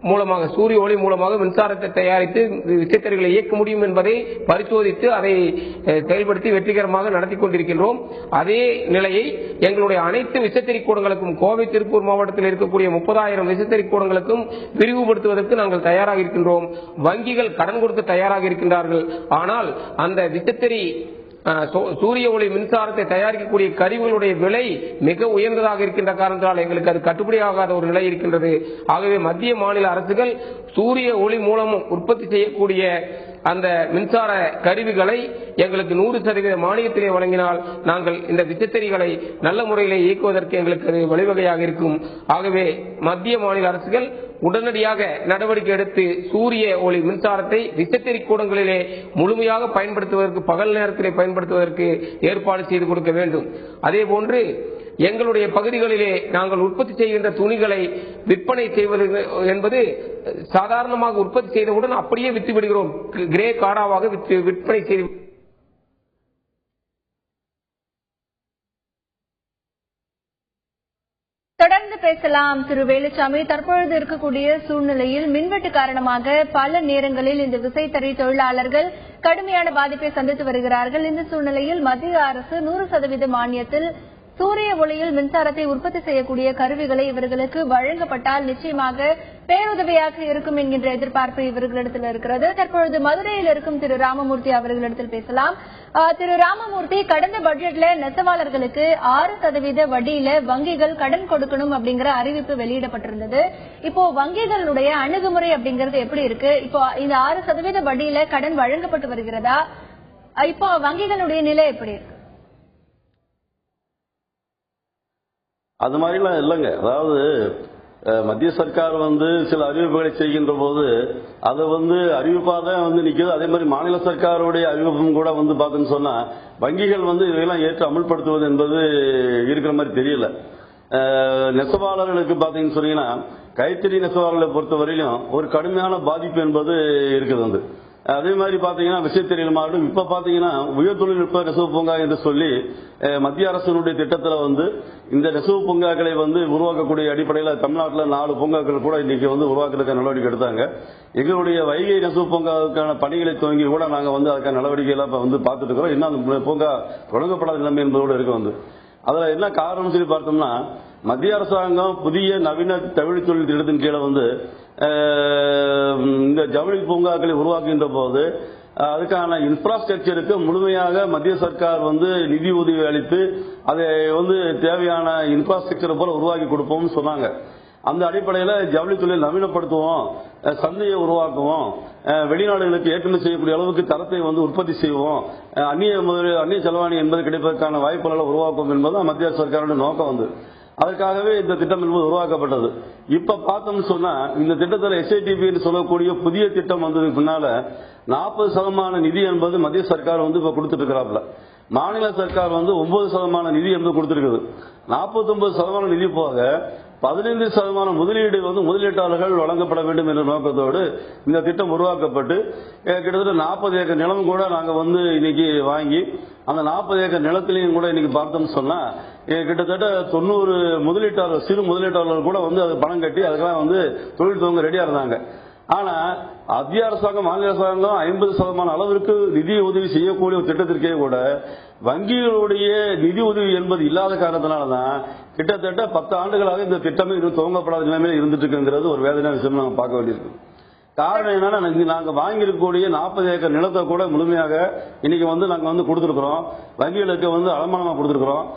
D: மூலமாக, சூரிய ஒளி மூலமாக மின்சாரத்தை தயாரித்து விசைத்தறிகளை இயக்க முடியும் என்பதை பரிசோதித்து அதை செயல்படுத்தி வெற்றிகரமாக நடத்தி கொண்டிருக்கின்றோம். அதே நிலையை எங்களுடைய அனைத்து விசைத்தறி கூடங்களுக்கும், கோவை திருப்பூர் மாவட்டத்தில் இருக்கக்கூடிய 30,000 விசைத்தறி கூடங்களுக்கும் விரிவுபடுத்துவதற்கு நாங்கள் தயாராக இருக்கின்றோம். வங்கிகள் கடன் கொடுத்து தயாராக இருக்கின்றார்கள். ஆனால் அந்த விசைத்தறி சூரிய ஒளி மின்சாரத்தை தயாரிக்கக்கூடிய கருவிகளுடைய விலை மிக உயர்ந்ததாக இருக்கின்ற காரணத்தால் எங்களுக்கு அது கட்டுப்படியாகாத ஒரு நிலை இருக்கின்றது. ஆகவே மத்திய மாநில அரசுகள் சூரிய ஒளி மூலம் உற்பத்தி செய்யக்கூடிய அந்த மின்சார கருவிகளை எங்களுக்கு 100% மானியத்திலே வழங்கினால் நாங்கள் இந்த விசைத்தறிகளை நல்ல முறையில் இயக்குவதற்கு எங்களுக்கு அது வழிவகையாக இருக்கும். ஆகவே மத்திய மாநில அரசுகள் உடனடியாக நடவடிக்கை எடுத்து சூரிய ஒளி மின்சாரத்தை விசைத்தறி கூடங்களிலே முழுமையாக பயன்படுத்துவதற்கு, பகல் நேரத்திலே பயன்படுத்துவதற்கு ஏற்பாடு செய்து கொடுக்க வேண்டும். அதே போன்று எங்களுடைய பகுதிகளிலே நாங்கள் உற்பத்தி செய்கின்ற துணிகளை விற்பனை செய்வது என்பது சாதாரணமாக உற்பத்தி செய்தவுடன் அப்படியே விற்று விடுகிறோம். கிரே காடாவாக விற்பனை செய்து
A: தொடர்ந்து பேசலாம் திரு வேலுச்சாமி. தற்பொழுது இருக்கக்கூடிய சூழ்நிலையில் மின்வெட்டு காரணமாக பல நேரங்களில் இந்த விசைத்தறி தொழிலாளர்கள் கடுமையான பாதிப்பை சந்தித்து வருகிறார்கள். இந்த சூழ்நிலையில் மத்திய அரசு 100% மானியத்தில் சூரிய ஒளியில் மின்சாரத்தை உற்பத்தி செய்யக்கூடிய கருவிகளை இவர்களுக்கு வழங்கப்பட்டால் நிச்சயமாக பேருதவியாக இருக்கும் என்கின்ற எதிர்பார்ப்பு இவர்களிடத்தில் இருக்கிறது. தற்பொழுது மதுரையில் இருக்கும் திரு ராமமூர்த்தி அவர்களிடத்தில் பேசலாம். திரு ராமமூர்த்தி, கடந்த பட்ஜெட்ல நெசவாளர்களுக்கு 6% வட்டியில வங்கிகள் கடன் கொடுக்கணும் அப்படிங்கிற அறிவிப்பு வெளியிடப்பட்டிருந்தது. இப்போ வங்கிகளுடைய அணுகுமுறை அப்படிங்கிறது எப்படி இருக்கு? இப்போ இந்த 6% வட்டியில கடன் வழங்கப்பட்டு வருகிறதா? இப்போ வங்கிகளுடைய நிலை எப்படி இருக்கு?
E: அது மாதிரிலாம் இல்லைங்க. அதாவது மத்திய சர்க்கார் சில அறிவிப்புகளை செய்கின்ற போது அதை அறிவிப்பாக தான் நிற்குது. அதே மாதிரி மாநில சர்க்காருடைய அறிவிப்பும் கூட பார்த்தோன்னு சொன்னா வங்கிகள் இதையெல்லாம் ஏற்று அமல்படுத்துவது என்பது இருக்கிற மாதிரி தெரியல. நெசவாளர்களுக்கு பாத்தீங்கன்னு சொன்னீங்கன்னா, கைத்தறி நெசவாளர்களை பொறுத்தவரையிலும் ஒரு கடுமையான பாதிப்பு என்பது இருக்குது. அதே மாதிரி பாத்தீங்கன்னா விசைத்தறிகள் மாவட்டம் இப்ப பாத்தீங்கன்னா உயர் தொழில்நுட்ப நெசவு பூங்கா என்று சொல்லி மத்திய அரசினுடைய திட்டத்தில் இந்த நெசவு பூங்காக்களை உருவாக்கக்கூடிய அடிப்படையில் தமிழ்நாட்டில் 4 பூங்காக்கள் கூட இன்னைக்கு உருவாக்குறதுக்கான நடவடிக்கை எடுத்தாங்க. எங்களுடைய வைகை நெசவு பூங்காவுக்கான பணிகளை துவங்கி கூட நாங்கள் அதுக்கான நடவடிக்கைகளை பார்த்துட்டு இருக்கிறோம். இன்னும் அந்த பூங்கா தொடங்கப்படாத நிலைமை என்பதோடு இருக்கு. அதுல என்ன காரணம் சொல்லி பார்த்தோம்னா, மத்திய அரசாங்கம் புதிய நவீன தமிழ் தொழில் திட்டத்தின் கீழே இந்த ஜவுளி பூங்காக்களை உருவாக்குகின்ற போது அதுக்கான இன்ஃப்ராஸ்ட்ரக்சருக்கு முழுமையாக மத்திய சர்க்கார் நிதி உதவி அளித்து அதை தேவையான இன்ஃப்ராஸ்ட்ரக்சர் போல உருவாக்கி கொடுப்போம்னு சொன்னாங்க. அந்த அடிப்படையில் ஜவுளி தொழில் நவீனப்படுத்துவோம், சந்தையை உருவாக்குவோம், வெளிநாடுகளுக்கு ஏற்றுமதி செய்யக்கூடிய அளவுக்கு தரத்தை உற்பத்தி செய்வோம், அந்நிய செலவாணி என்பது கிடைப்பதற்கான வாய்ப்புகளை உருவாக்குவோம் என்பது மத்திய சர்க்காருடைய நோக்கம். அதற்காகவே இந்த திட்டம் என்பது உருவாக்கப்பட்டது. இப்ப பார்த்தோம்னு சொன்னா இந்த திட்டத்தில் SITP சொல்லக்கூடிய புதிய திட்டம் வந்ததுக்கு பின்னால 40% நிதி என்பது மத்திய சர்க்கார் இப்ப கொடுத்துட்டு இருக்கிறாப்ல. மாநில சர்க்கார் 9% நிதி என்பது கொடுத்திருக்குது. 49% நிதி போக 15% முதலீடு முதலீட்டாளர்கள் வழங்கப்பட வேண்டும் என்ற நோக்கத்தோடு இந்த திட்டம் உருவாக்கப்பட்டு கிட்டத்தட்ட 40 ஏக்கர் நிலம் கூட நாங்க இன்னைக்கு வாங்கி அந்த 40 ஏக்கர் நிலத்திலையும் கூட இன்னைக்கு பார்த்தோம்னு சொன்னா கிட்டத்தட்ட 90 முதலீட்டாளர், சிறு முதலீட்டாளர்கள் கூட அது பணம் கட்டி அதுக்கெல்லாம் தொழில் துவங்க ரெடியா இருந்தாங்க. ஆனா மத்திய அரசாங்கம், மாநில அரசாங்கம் 50% அளவிற்கு நிதி உதவி செய்யக்கூடிய ஒரு திட்டத்திற்கே கூட வங்கிகளுடைய நிதி உதவி என்பது இல்லாத காரணத்தினாலதான் கிட்டத்தட்ட 10 ஆண்டுகளாக இந்த திட்டமே இன்னும் துவங்கப்படாத நிலைமையில இருந்துட்டு இருக்குங்கிறது ஒரு வேதனை விஷயம் நாங்க பார்க்க வேண்டியிருக்கு. காரணம் என்னன்னா, நாங்க வாங்கியிருக்கக்கூடிய 40 ஏக்கர் நிலத்தை கூட முழுமையாக இன்னைக்கு நாங்க கொடுத்திருக்கிறோம். வங்கிகளுக்கு அடமானமா கொடுத்திருக்கிறோம்.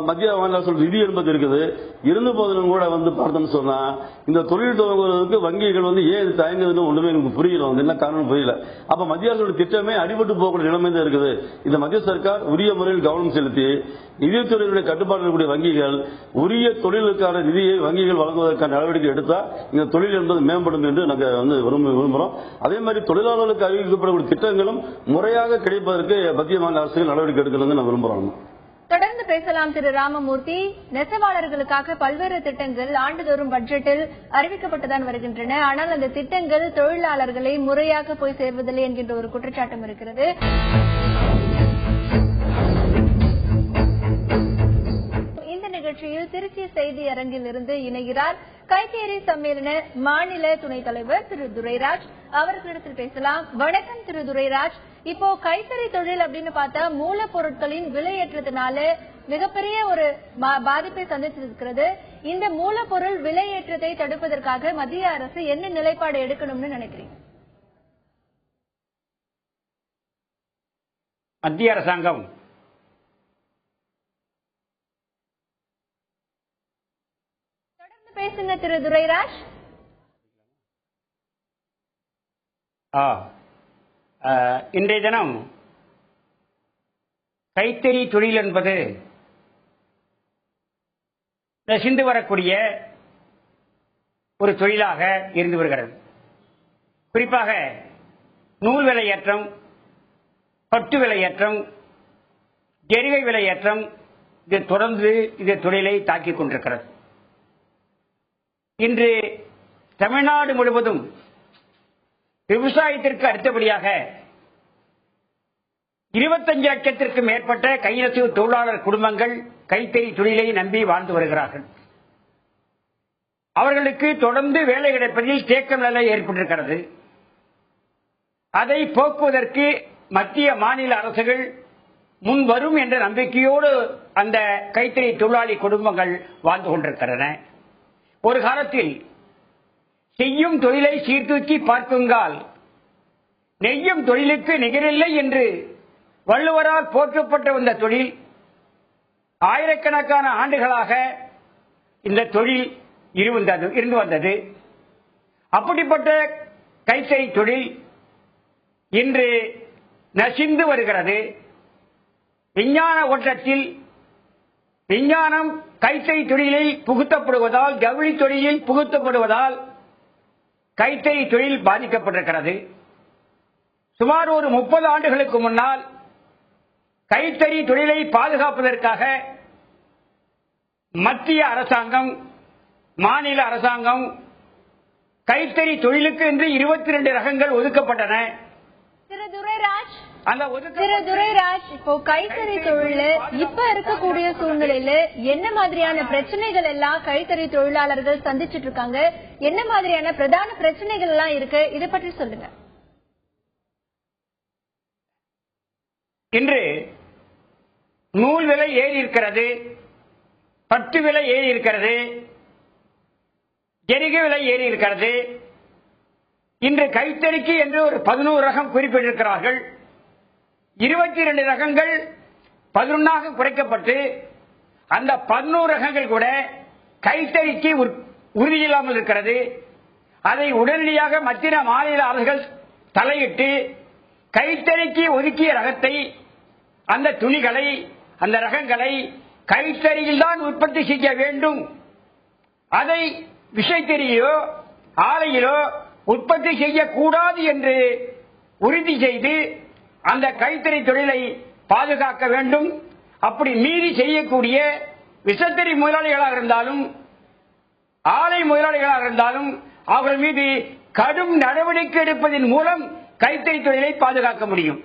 E: மத்திய மாநில அரசு நிதி என்பது இருக்குது. இருந்த போதிலும் கூட பார்த்தோம்னு சொன்னா இந்த தொழில் துவங்குவதற்கு வங்கிகள் ஏன் தயங்குதுன்னு ஒண்ணுமே எனக்கு புரியல, என்ன காரணம் புரியல. அப்ப மத்திய அரசோட திட்டமே அடிபட்டு போகக்கூடிய நிலைமை தான் இருக்குது. இந்த மத்திய சர்க்கார் உரிய முறையில் கவனம் செலுத்தி நிதித்துறையினுடைய கட்டுப்பாடு இருக்கக்கூடிய வங்கிகள் உரிய தொழிலுக்கான நிதியை வங்கிகள் வழங்குவதற்கான நடவடிக்கை எடுத்தா இந்த தொழில் என்பது மேம்படும் என்று நாங்கள் விரும்புகிறோம். அதே மாதிரி தொழிலாளர்களுக்கு அறிவிக்கப்படக்கூடிய திட்டங்களும் முறையாக கிடைப்பதற்கு மத்திய மாநில அரசுகள் நடவடிக்கை எடுக்கணும்னு நான் விரும்புகிறோம்.
A: தொடர்ந்து பேசலாம் திரு ராமமூர்த்தி. நெசவாளர்களுக்காக பல்வேறு திட்டங்கள் ஆண்டுதோறும் பட்ஜெட்டில் அறிவிக்கப்பட்டுதான் வருகின்றன. ஆனால் அந்த திட்டங்கள் தொழிலாளர்களை முறையாக போய் சேர்வதில்லை என்கின்ற ஒரு குற்றச்சாட்டும் இருக்கிறது. இந்த நிகழ்ச்சியில் திருச்சி செய்தி அரங்கில் இருந்து இணைகிறார் கைத்தறி சம்மேளன மாநில துணைத் தலைவர் திரு துரைராஜ். அவர்களிடத்தில் பேசலாம். வணக்கம் திரு துரைராஜ். இப்போ கைத்தறி தொழில் அப்படின்னு பார்த்தா மூலப்பொருட்களின் விலையேற்றத்தினால மிகப்பெரிய ஒரு பாதிப்பை சந்தித்திருக்கிறது. இந்த மூலப்பொருள் விலையேற்றத்தை தடுப்பதற்காக மத்திய அரசு என்ன நிலைப்பாடு எடுக்கணும்னு நினைக்கிறீங்க?
F: மத்திய அரசாங்கம்
A: தொடர்ந்து பேசுங்க திரு துரைராஜ்.
F: இன்றைய தினம் கைத்தறி தொழில் என்பது நசிந்து வரக்கூடிய ஒரு தொழிலாக இருந்து வருகிறது. குறிப்பாக நூல் விலையேற்றம், பட்டு விலையேற்றம், ஜரிகை விலையேற்றம் இது தொடர்ந்து இந்த தொழிலை தாக்கிக் கொண்டிருக்கிறது. இன்று தமிழ்நாடு முழுவதும் விவசாயத்திற்கு அடுத்தபடியாக 25 லட்சத்திற்கும் மேற்பட்ட கைநெசவு தொழிலாளர் குடும்பங்கள் கைத்தறி தொழிலை நம்பி வாழ்ந்து வருகிறார்கள். அவர்களுக்கு தொடர்ந்து வேலை கிடைப்பதில் தேக்க நிலை ஏற்பட்டிருக்கிறது. அதை போக்குவதற்கு மத்திய மாநில அரசுகள் முன் வரும் என்ற நம்பிக்கையோடு அந்த கைத்தறி தொழிலாளி குடும்பங்கள் வாழ்ந்து கொண்டிருக்கின்றன. ஒரு காலத்தில் செய்யும் தொழிலை சீர்தூக்கி பார்க்குங்கால் நெய்யும் தொழிலுக்கு நிகரில்லை என்று வள்ளுவரால் போற்றப்பட்ட இந்த தொழில் ஆயிரக்கணக்கான ஆண்டுகளாக இந்த தொழில் இருந்து வந்தது. அப்படிப்பட்ட கைத்தறி தொழில் இன்று நசிந்து வருகிறது. விஞ்ஞான ஓட்டத்தில் விஞ்ஞானம் கைத்தறி தொழிலில் புகுத்தப்படுவதால், ஜவுளி தொழிலில் புகுத்தப்படுவதால் கைத்தறி தொழில் பாதிக்கப்பட்டிருக்கிறது. சுமார் ஒரு 30 ஆண்டுகளுக்கு முன்னால் கைத்தறி தொழிலை பாதுகாப்பதற்காக மத்திய அரசாங்கம், மாநில அரசாங்கம் கைத்தறி தொழிலுக்கு என்று 22 ரகங்கள் ஒதுக்கப்பட்டன.
A: திரு துரைராஜ், இப்போ கைத்தறி தொழில இப்ப இருக்கக்கூடிய சூழ்நிலையில என்ன மாதிரியான பிரச்சனைகள் எல்லாம் கைத்தறி தொழிலாளர்கள் சந்திச்சுட்டு இருக்காங்க? என்ன மாதிரியான பிரதான பிரச்சனைகள் எல்லாம் இருக்கு? இதை பற்றி சொல்லுங்க.
F: இன்று நூல் விலை ஏறி இருக்கிறது, பட்டு விலை ஏறி இருக்கிறது, ஜரிகை விலை ஏறி இருக்கிறது. இன்று கைத்தறிக்கு என்று ஒரு 11 ரகம் குறிப்பிட்டிருக்கிறார்கள். 22 ரகங்கள் 11ஆக குறைக்கப்பட்டு அந்த 11 ரகங்கள் கூட கைத்தறிக்கு உறுதியில்லாமல் இருக்கிறது. அதை உடனடியாக மத்திய மாநில அரசுகள் தலையிட்டு கைத்தறிக்கு ஒதுக்கிய ரகத்தை, அந்த துணிகளை, அந்த ரகங்களை கைத்தறியில் தான் உற்பத்தி செய்ய வேண்டும். அதை விசைத்தறியிலோ ஆலையிலோ உற்பத்தி செய்யக்கூடாது என்று உறுதி செய்து அந்த கைத்தறி தொழிலை பாதுகாக்க வேண்டும். அப்படி மீறி செய்யக்கூடிய விசைத்தறி முதலாளிகளாக இருந்தாலும் ஆலை முதலாளிகளாக இருந்தாலும் அவர்கள் மீது கடும் நடவடிக்கை எடுப்பதன் மூலம் கைத்தறி தொழிலை பாதுகாக்க முடியும்.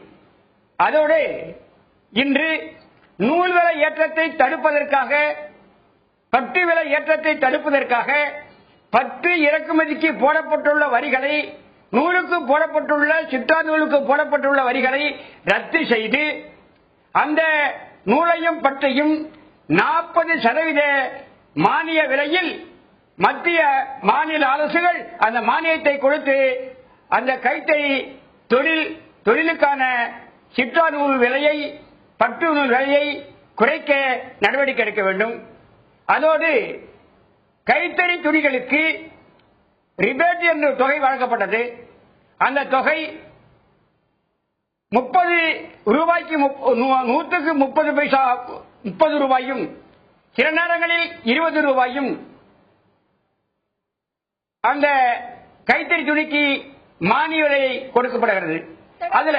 F: அதோடு இன்று நூல் விலை ஏற்றத்தை தடுப்பதற்காக, பட்டு விலை ஏற்றத்தை தடுப்பதற்காக பட்டு இறக்குமதிக்கு போடப்பட்டுள்ள வரிகளை, நூலுக்கு போடப்பட்டுள்ள, சிற்றா நூலுக்கு போடப்பட்டுள்ள வரிகளை ரத்து செய்து அந்த நூலையும் பட்டையும் 40% மானிய விலையில் மத்திய மாநில அரசுகள் அந்த மானியத்தை கொடுத்து அந்த கைத்தறி தொழிலுக்கான சிற்றா நூல் விலையை, பட்டு நூல் விலையை குறைக்க நடவடிக்கை எடுக்க வேண்டும். அதோடு கைத்தறி துணிகளுக்கு ரிபேட் என்ற தொகை வழங்கப்பட்டது. அந்த தொகை 30 ரூபாய்க்கு 100க்கு 30 பைசா 30 ரூபாயும் சில நேரங்களில் 20 ரூபாயும் அந்த கைத்தறி துணிக்கு மானிய விலை கொடுக்கப்படுகிறது. அதுல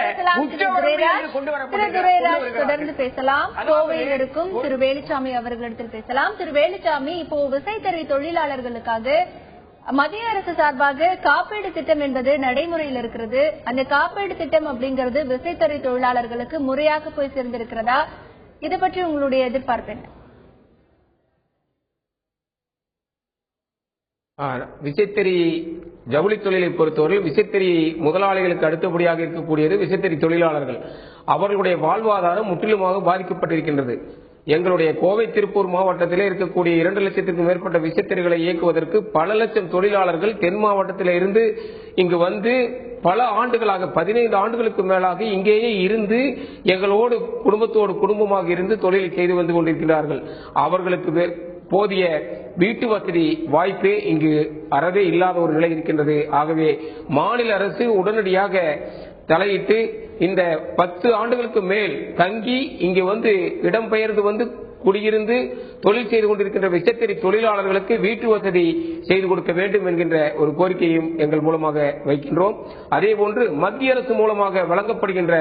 A: தொடர்ந்து பேசலாம். கோவையில் இருக்கும் திரு வேலுச்சாமி அவர்களிடத்தில் பேசலாம். திரு வேலுச்சாமி, இப்போ விசைத்தறி தொழிலாளர்களுக்காக மத்திய அரசு சார்பாக காப்பீடு திட்டம் என்பது நடைமுறையில் இருக்கிறது. அந்த காப்பீடு திட்டம் அப்படிங்கிறது விசைத்தறி தொழிலாளர்களுக்கு முறையாக போய் சேர்ந்திருக்கிறதா? இதை பற்றி உங்களுடைய எதிர்பார்ப்பு என்ன?
D: விசைத்தறி ஜவுளி தொழிலை பொறுத்தவரை விசைத்தறி முதலாளிகளுக்கு அடுத்தபடியாக இருக்கக்கூடியது விசைத்தறி தொழிலாளர்கள். அவர்களுடைய வாழ்வாதாரம் முற்றிலுமாக பாதிக்கப்பட்டிருக்கின்றது. எங்களுடைய கோவை திருப்பூர் மாவட்டத்திலே இருக்கக்கூடிய 2 லட்சத்திற்கும் மேற்பட்ட விசைத்தறிகளை இயக்குவதற்கு பல லட்சம் தொழிலாளர்கள் தென் மாவட்டத்தில் இருந்து இங்கு வந்து பல ஆண்டுகளாக 15 ஆண்டுகளுக்கு மேலாக இங்கேயே இருந்து எங்களோடு குடும்பமாக இருந்து தொழில் செய்து வந்து கொண்டிருக்கிறார்கள். அவர்களுக்கு போதிய வீட்டு வசதி வாய்ப்பே இங்கு அறவே இல்லாத ஒரு நிலை இருக்கின்றது. ஆகவே மாநில அரசு உடனடியாக தலையிட்டு இந்த 10 ஆண்டுகளுக்கு மேல் தங்கி இங்கு வந்து இடம்பெயர்ந்து வந்து குடியிருந்து தொழில் செய்து கொண்டிருக்கின்ற விசைத்தறி தொழிலாளர்களுக்கு வீட்டு வசதி செய்து கொடுக்க வேண்டும் என்கின்ற ஒரு கோரிக்கையும் எங்கள் மூலமாக வைக்கின்றோம். அதேபோன்று மத்திய அரசு மூலமாக வழங்கப்படுகின்ற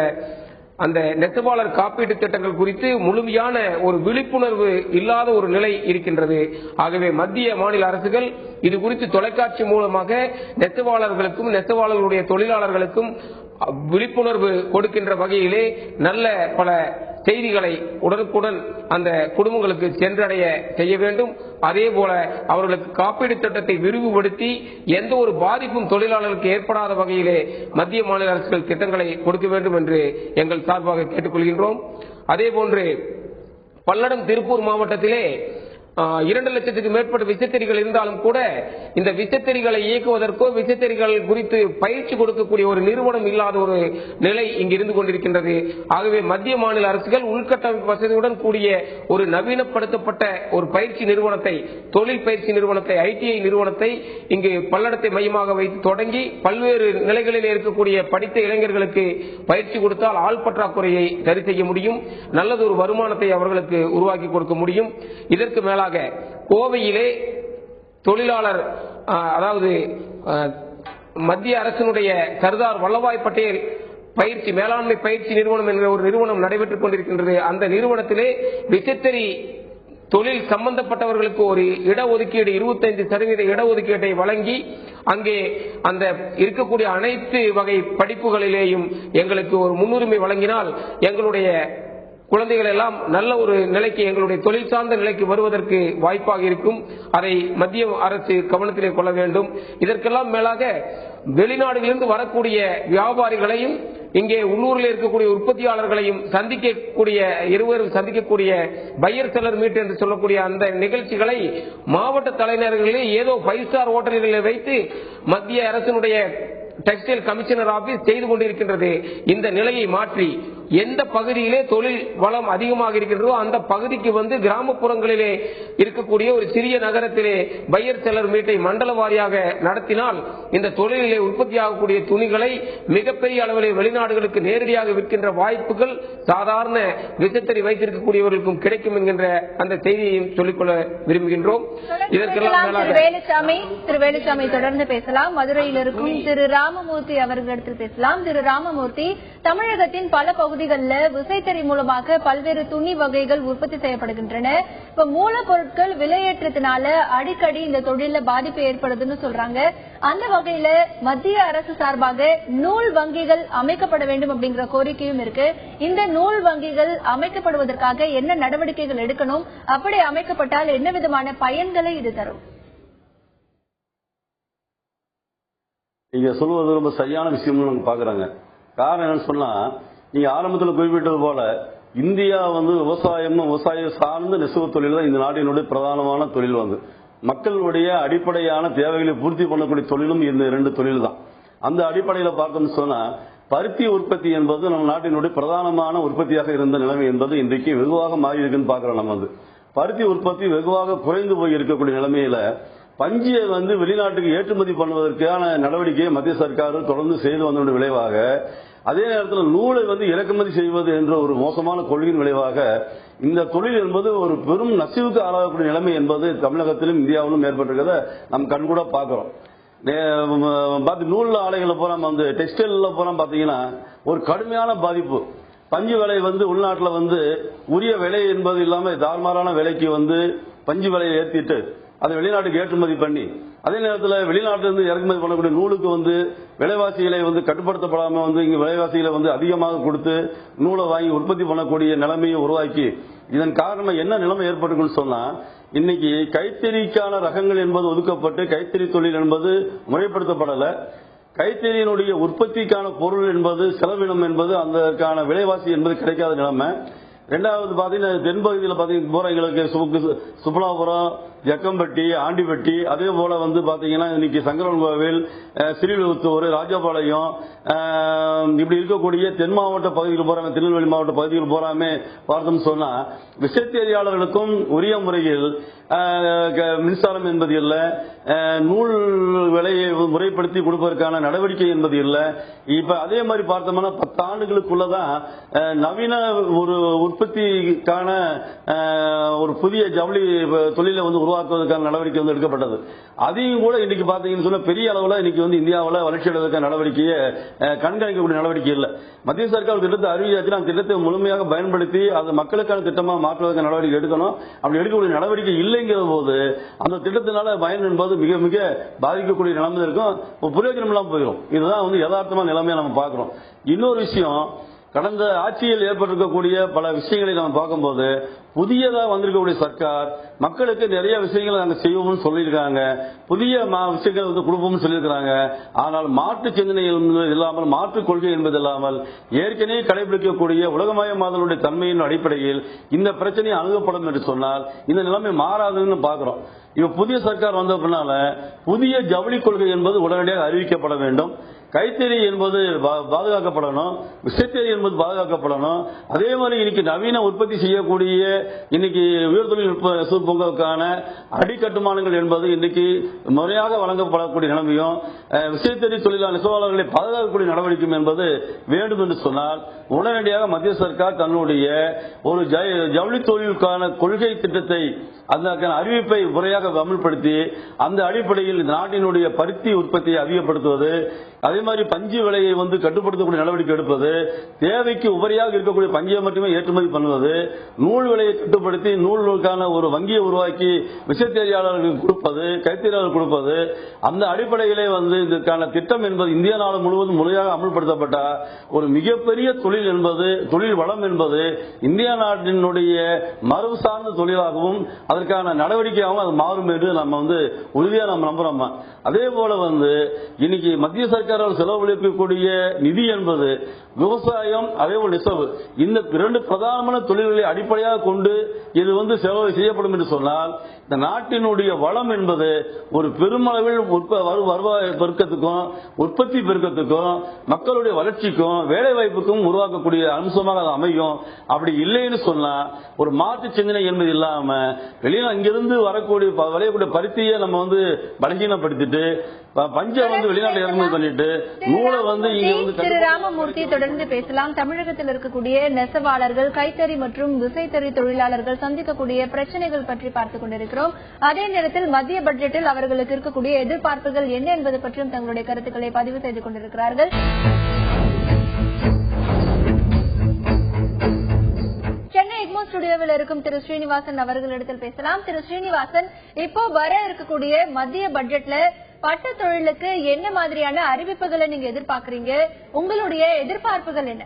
D: அந்த நெசவாளர் காப்பீட்டு திட்டங்கள் குறித்து முழுமையான ஒரு விழிப்புணர்வு இல்லாத ஒரு நிலை இருக்கின்றது. ஆகவே மத்திய மாநில அரசுகள் இது குறித்து தொலைக்காட்சி மூலமாக நெசவாளர்களுக்கும் நெசவாளர்களுடைய தொழிலாளர்களுக்கும் விழிப்புணர்வு கொடுக்கின்ற வகையிலே நல்ல பல செய்திகளை உடனுக்குடன் அந்த குடும்பங்களுக்கு சென்றடைய செய்ய வேண்டும். அதே போல அவர்களுக்கு காப்பீடு திட்டத்தை விரிவுபடுத்தி எந்த ஒரு பாதிப்பும் தொழிலாளர்களுக்கு ஏற்படாத வகையிலே மத்திய மாநில அரசுகள் திட்டங்களை கொடுக்க வேண்டும் என்று எங்கள் சார்பாக கேட்டுக்கொள்கின்றோம். அதே போன்று பல்லடம் திருப்பூர் மாவட்டத்திலே 2 லட்சத்துக்கு மேற்பட்ட விசைத்தறிகள் இருந்தாலும் கூட இந்த விசைத்தறிகளை இயக்குவதற்கோ விசைத்தறிகள் குறித்து பயிற்சி கொடுக்கக்கூடிய ஒரு நிறுவனம் இல்லாத ஒரு நிலை இங்கு இருந்து கொண்டிருக்கின்றது. ஆகவே மத்திய மாநில அரசுகள் உள்கட்டமைப்பு வசதியுடன் கூடிய ஒரு நவீனப்படுத்தப்பட்ட ஒரு பயிற்சி நிறுவனத்தை, தொழில் பயிற்சி நிறுவனத்தை, ITI நிறுவனத்தை இங்கு பல்லடத்தை மையமாக வைத்து தொடங்கி பல்வேறு நிலைகளில் இருக்கக்கூடிய படித்த இளைஞர்களுக்கு பயிற்சி கொடுத்தால் ஆள் பற்றாக்குறையை சரி செய்ய முடியும். நல்லதொரு வருமானத்தை அவர்களுக்கு உருவாக்கி கொடுக்க முடியும். இதற்கு மேல கோவையிலே தொழிலாளர் அதாவது மத்திய அரசினுடைய சர்தார் வல்லபாய் பட்டேல் பயிற்சி மேலாண்மை பயிற்சி நிறுவனம் என்ற ஒரு நிறுவனம் நடைபெற்றுக் கொண்டிருக்கின்றது. அந்த நிறுவனத்திலே விசைத்தறி தொழில் சம்பந்தப்பட்டவர்களுக்கு ஒரு இடஒதுக்கீடு 25% இடஒதுக்கீட்டை வழங்கி அங்கே அந்த இருக்கக்கூடிய அனைத்து வகை படிப்புகளிலேயும் எங்களுக்கு ஒரு முன்னுரிமை வழங்கினால் எங்களுடைய குழந்தைகள் எல்லாம் நல்ல ஒரு நிலைக்கு எங்களுடைய தொழில் சார்ந்த நிலைக்கு வருவதற்கு வாய்ப்பாக இருக்கும். அதை மத்திய அரசு கவனத்திலே கொள்ள வேண்டும். இதற்கெல்லாம் மேலாக வெளிநாடுகளிலிருந்து வரக்கூடிய வியாபாரிகளையும் இங்கே உள்ளூரில் இருக்கக்கூடிய உற்பத்தியாளர்களையும் இருவரும் சந்திக்கக்கூடிய பையர் செல்லர் மீட் என்று சொல்லக்கூடிய அந்த நிகழ்ச்சிகளை மாவட்ட தலைநகர்களில் ஏதோ 5 ஸ்டார் ஹோட்டல்களில் வைத்து மத்திய அரசினுடைய டெக்ஸ்டைல் கமிஷனர் ஆபீஸ் செய்து கொண்டிருக்கின்றது. இந்த நிலையை மாற்றி எந்த பகுதியிலே தொழில் வளம் அதிகமாக இருக்கின்றதோ அந்த பகுதிக்கு வந்து கிராமப்புறங்களிலே இருக்கக்கூடிய ஒரு சிறிய நகரத்திலே பையர் செல்லர் மீட்டை மண்டல வாரியாக நடத்தினால் இந்த தொழிலிலே உற்பத்தியாகக்கூடிய துணிகளை மிகப்பெரிய அளவிலே வெளிநாடுகளுக்கு நேரடியாக விற்கின்ற வாய்ப்புகள் சாதாரண விசைத்தறி வைத்திருக்கக்கூடியவர்களுக்கும் கிடைக்கும் என்கின்ற அந்த செய்தியையும் சொல்லிக்கொள்ள விரும்புகின்றோம்.
A: இதற்கெல்லாம் திரு வேலுச்சாமி தொடர்ந்து பேசலாம். மதுரையில் இருக்கும் திரு ராமமூர்த்தி அவர்களிடத்தில் பேசலாம். திரு ராமமூர்த்தி, தமிழகத்தின் பல பகுதிகளில் விசைத்தறி மூலமாக பல்வேறு துணி வகைகள் உற்பத்தி செய்யப்படுகின்றன. இப்ப மூலப்பொருட்கள் விலையேற்றத்தினால அடிக்கடி இந்த தொழில பாதிப்பு ஏற்படுதுன்னு சொல்றாங்க. அந்த வகையில மத்திய அரசு சார்பாக நூல் வங்கிகள் அமைக்கப்பட வேண்டும் அப்படிங்கிற கோரிக்கையும் இருக்கு. இந்த நூல் வங்கிகள் அமைக்கப்படுவதற்காக என்ன நடவடிக்கைகள் எடுக்கணும்? அப்படி அமைக்கப்பட்டால் என்ன விதமான பயன்களை இது தரும்?
E: நீங்க சொல்வது ரொம்ப சரியான விஷயம்னு நாங்க பாக்குறாங்க. காரணம் என்னன்னு சொன்னா, நீங்க ஆரம்பத்தில் குறிப்பிட்டது போல இந்தியா வந்து விவசாயம் சார்ந்த நெசவு தொழில் தான் இந்த நாட்டினுடைய பிரதானமான தொழில். வந்து மக்களுடைய அடிப்படையான தேவைகளை பூர்த்தி பண்ணக்கூடிய தொழிலும் இந்த 2 தொழில் தான். அந்த அடிப்படையில் பார்த்தோம்னு சொன்னா, பருத்தி உற்பத்தி என்பது நம்ம நாட்டினுடைய பிரதானமான உற்பத்தியாக இருந்த நிலைமை என்பது இன்றைக்கு வெகுவாக மாறி இருக்குன்னு பாக்குறோம். நம்ம பருத்தி உற்பத்தி வெகுவாக குறைந்து போய் இருக்கக்கூடிய நிலைமையில பஞ்சியை வெளிநாட்டுக்கு ஏற்றுமதி பண்ணுவதற்கான நடவடிக்கையை மத்திய சர்க்கார் தொடர்ந்து செய்து வந்ததன் விளைவாக, அதே நேரத்தில் நூலை இறக்குமதி செய்வது என்ற ஒரு மோசமான கொள்கையின் விளைவாக இந்த தொழில் என்பது ஒரு பெரும் நசிவுக்கு ஆளாகக்கூடிய நிலைமை என்பது தமிழகத்திலும் இந்தியாவிலும் ஏற்பட்டிருக்கிறத நம் கண்கூட பாக்கிறோம். நூல் ஆலைகளை பூரா டெக்ஸ்டைல்ல பூரா பாத்தீங்கன்னா ஒரு கடுமையான பாதிப்பு. பஞ்சு விலை உள்நாட்டில் உரிய விலை என்பது இல்லாம தார்மாரான விலைக்கு பஞ்சு விலையை ஏற்றிட்டு அதை வெளிநாட்டுக்கு ஏற்றுமதி பண்ணி, அதே நேரத்தில் வெளிநாட்டிலிருந்து இறக்குமதி பண்ணக்கூடிய நூலுக்கு விலைவாசிகளை கட்டுப்படுத்தப்படாம இங்க விலைவாசிகளை அதிகமாக கொடுத்து நூலை வாங்கி உற்பத்தி பண்ணக்கூடிய நிலைமையை உருவாக்கி, இதன் காரணம் என்ன நிலைமை ஏற்பட்டுன்னு சொன்னா, இன்னைக்கு கைத்தறிக்கான ரகங்கள் என்பது ஒதுக்கப்பட்டு கைத்தறி தொழில் என்பது முறைப்படுத்தப்படல. கைத்தறியினுடைய உற்பத்திக்கான பொருள் என்பது செலவினம் என்பது அதற்கான விலைவாசி என்பது கிடைக்காத நிலைமை. ரெண்டாவது பாத்தீங்கன்னா தென்பகுதியில் பாத்தீங்கன்னா எங்களுக்கு சுப்பலாபுரம், ஜக்கம்பட்டி, ஆண்டிப்பட்டி, அதே போல பாத்தீங்கன்னா இன்னைக்கு சங்கரன் கோவில், ஸ்ரீவில்லிபுத்தூர், ராஜபாளையம், இப்படி இருக்கக்கூடிய தென் மாவட்ட பகுதிகள் போறாங்க, திருநெல்வேலி மாவட்ட பகுதிகள் போறாமே பார்த்தோம் சொன்னா விசைத்தறியாளர்களுக்கும் உரிய முறையில் மின்சாரம் என்பது இல்லை, நூல் விலையை முறைப்படுத்தி கொடுப்பதற்கான நடவடிக்கை என்பது இல்லை. இப்ப அதே மாதிரி பார்த்தோம்னா 10 ஆண்டுகளுக்குள்ளதான் நவீன ஒரு உற்பத்திக்கான ஒரு புதிய ஜவுளி தொழிலை உருவாக்குவதற்கான நடவடிக்கை எடுக்கப்பட்டது. அதையும் கூட இன்னைக்கு பாத்தீங்கன்னு சொன்னா பெரிய அளவில் இன்னைக்கு இந்தியாவில் வளர்ச்சி அடைவதற்கான நடவடிக்கையை கண்காணிக்கக்கூடிய நடவடிக்கை இல்லை. மத்திய சர்க்கார் திட்டத்தை அறிவிச்சாச்சு, அந்த திட்டத்தை முழுமையாக பயன்படுத்தி அது மக்களுக்கான திட்டமாக மாற்றுவதற்கான நடவடிக்கை எடுக்கணும். அப்படி எடுக்கக்கூடிய நடவடிக்கை இல்லைங்கிற போது அந்த திட்டத்தினால பயன் என்பது மிக மிக பாதிக்கக்கூடிய நிலைமை இருக்கும், பிரயோஜனம் இல்லாம போயிடும். இதுதான் யதார்த்தமான நிலைமையை நம்ம பார்க்கிறோம். இன்னொரு விஷயம், கடந்த ஆட்சியில் ஏற்பட்டிருக்கக்கூடிய பல விஷயங்களை நம்ம பார்க்கும்போது புதியதாக வந்திருக்கக்கூடிய சர்க்கார் மக்களுக்கு நிறைய விஷயங்களை நாங்கள் செய்வோம்னு சொல்லியிருக்காங்க, புதிய விஷயங்கள் கொடுப்போம்னு சொல்லியிருக்கிறாங்க. ஆனால் மாற்று சிந்தனை இல்லாமல், மாற்று கொள்கை என்பது இல்லாமல் ஏற்கனவே கடைபிடிக்கக்கூடிய உலகமயமாதலுடைய தன்மையின் அடிப்படையில் இந்த பிரச்சனை அணுகப்படும் என்று சொன்னால் இந்த நிலைமை மாறாதுன்னு பார்க்கிறோம். இப்ப புதிய சர்க்கார் வந்த பின்னால புதிய ஜவுளி கொள்கை என்பது உடனடியாக அறிவிக்கப்பட வேண்டும். கைத்தறி என்பது பாதுகாக்கப்படணும், விசைத்தறி என்பது பாதுகாக்கப்படணும். அதே மாதிரி இன்னைக்கு நவீன உற்பத்தி செய்யக்கூடிய இன்னைக்கு உயர்தொழில்நுட்ப அடிக்கட்டுமானங்கள் என்பது இன்னைக்கு முறையாக வழங்கப்படக்கூடிய நிலைமையும், விசைத்தறி தொழிலாளர் நெசவாளர்களை பாதுகாக்கக்கூடிய நடவடிக்கையும் என்பது வேண்டும் என்று சொன்னால் உடனடியாக மத்திய சர்க்கார் தன்னுடைய ஒரு ஜவுளி தொழிலுக்கான கொள்கை திட்டத்தை, அதற்கான அறிவிப்பை முறையாக அமல்படுத்தி அந்த அடிப்படையில் நாட்டினுடைய பருத்தி உற்பத்தியை அதிகப்படுத்துவது, அதே மாதிரி பஞ்சு விலையை கட்டுப்படுத்தக்கூடிய நடவடிக்கை எடுப்பது, தேவைக்கு உபரியாக இருக்கக்கூடிய பஞ்சை மட்டுமே ஏற்றுமதி பண்ணுவது, நூல் விலையை கட்டுப்படுத்தி நூலுக்கான ஒரு வங்கியை உருவாக்கி விசைத்தறியாளர்களுக்கு கொடுப்பது, கைத்தறியாளர்கள் கொடுப்பது, அந்த அடிப்படையிலே இதற்கான திட்டம் என்பது இந்திய நாடு முழுவதும் முறையாக அமல்படுத்தப்பட்ட ஒரு மிகப்பெரிய தொழில் என்பது, தொழில் வளம் என்பது இந்திய நாட்டினுடைய மரபு சார்ந்த தொழிலாகவும் அதற்கான நடவடிக்கையாகவும் அது மாறும் என்று நம்ம உறுதியாக நம்ம நம்புறோம். அதே போல இன்னைக்கு மத்திய சர்க்காரால் செலவழிக்கக்கூடிய நிதி என்பது விவசாயம், அதே போல நெசவு, இந்த 2 பிரதானமான தொழில்களை அடிப்படையாக கொண்டு இது செலவு செய்யப்படும் என்று சொன்னால் இந்த நாட்டினுடைய வளம் என்பது ஒரு பெருமளவில் வருவாய் பெருக்கத்துக்கும் உற்பத்தி பெருக்கத்துக்கும் மக்களுடைய வளர்ச்சிக்கும் வேலை வாய்ப்புக்கும் உருவாக்கக்கூடிய அம்சமாக அது அமையும். அப்படி இல்லைன்னு சொன்னா ஒரு மாற்று சிந்தனை என்பது இல்லாம வெளியே அங்கிருந்து வரக்கூடிய விளையக்கூடிய பருத்தியை நம்ம பலகீனப்படுத்திட்டு பஞ்சை வெளிநாட்டு இறக்குமதி பண்ணிட்டு நூலை
A: திரு ராமமூர்த்தி தொடர்ந்து பேசலாம். தமிழகத்தில் இருக்கக்கூடிய நெசவாளர்கள், கைத்தறி மற்றும் விசைத்தறி தொழிலாளர்கள் சந்திக்கக்கூடிய பிரச்சனைகள் பற்றி பார்த்துக் கொண்டிருக்கிறோம். அதே நேரத்தில் மத்திய பட்ஜெட்டில் அவர்களுக்கு இருக்கக்கூடிய எதிர்பார்ப்புகள் என்ன என்பது பற்றியும் தங்களுடைய கருத்துக்களை பதிவு செய்து கொண்டிருக்கிறார்கள். சென்னை எக்மோ ஸ்டுடியோவில் இருக்கும் திரு ஸ்ரீனிவாசன் அவர்களிடத்தில் பேசலாம். திரு ஸ்ரீனிவாசன், இப்போ வர இருக்கக்கூடிய மத்திய பட்ஜெட்ல பட்ட தொழிலுக்கு என்ன மாதிரியான அறிவிப்புகளை நீங்க எதிர்பார்க்கறீங்க? உங்களுடைய எதிர்பார்ப்புகள் என்ன?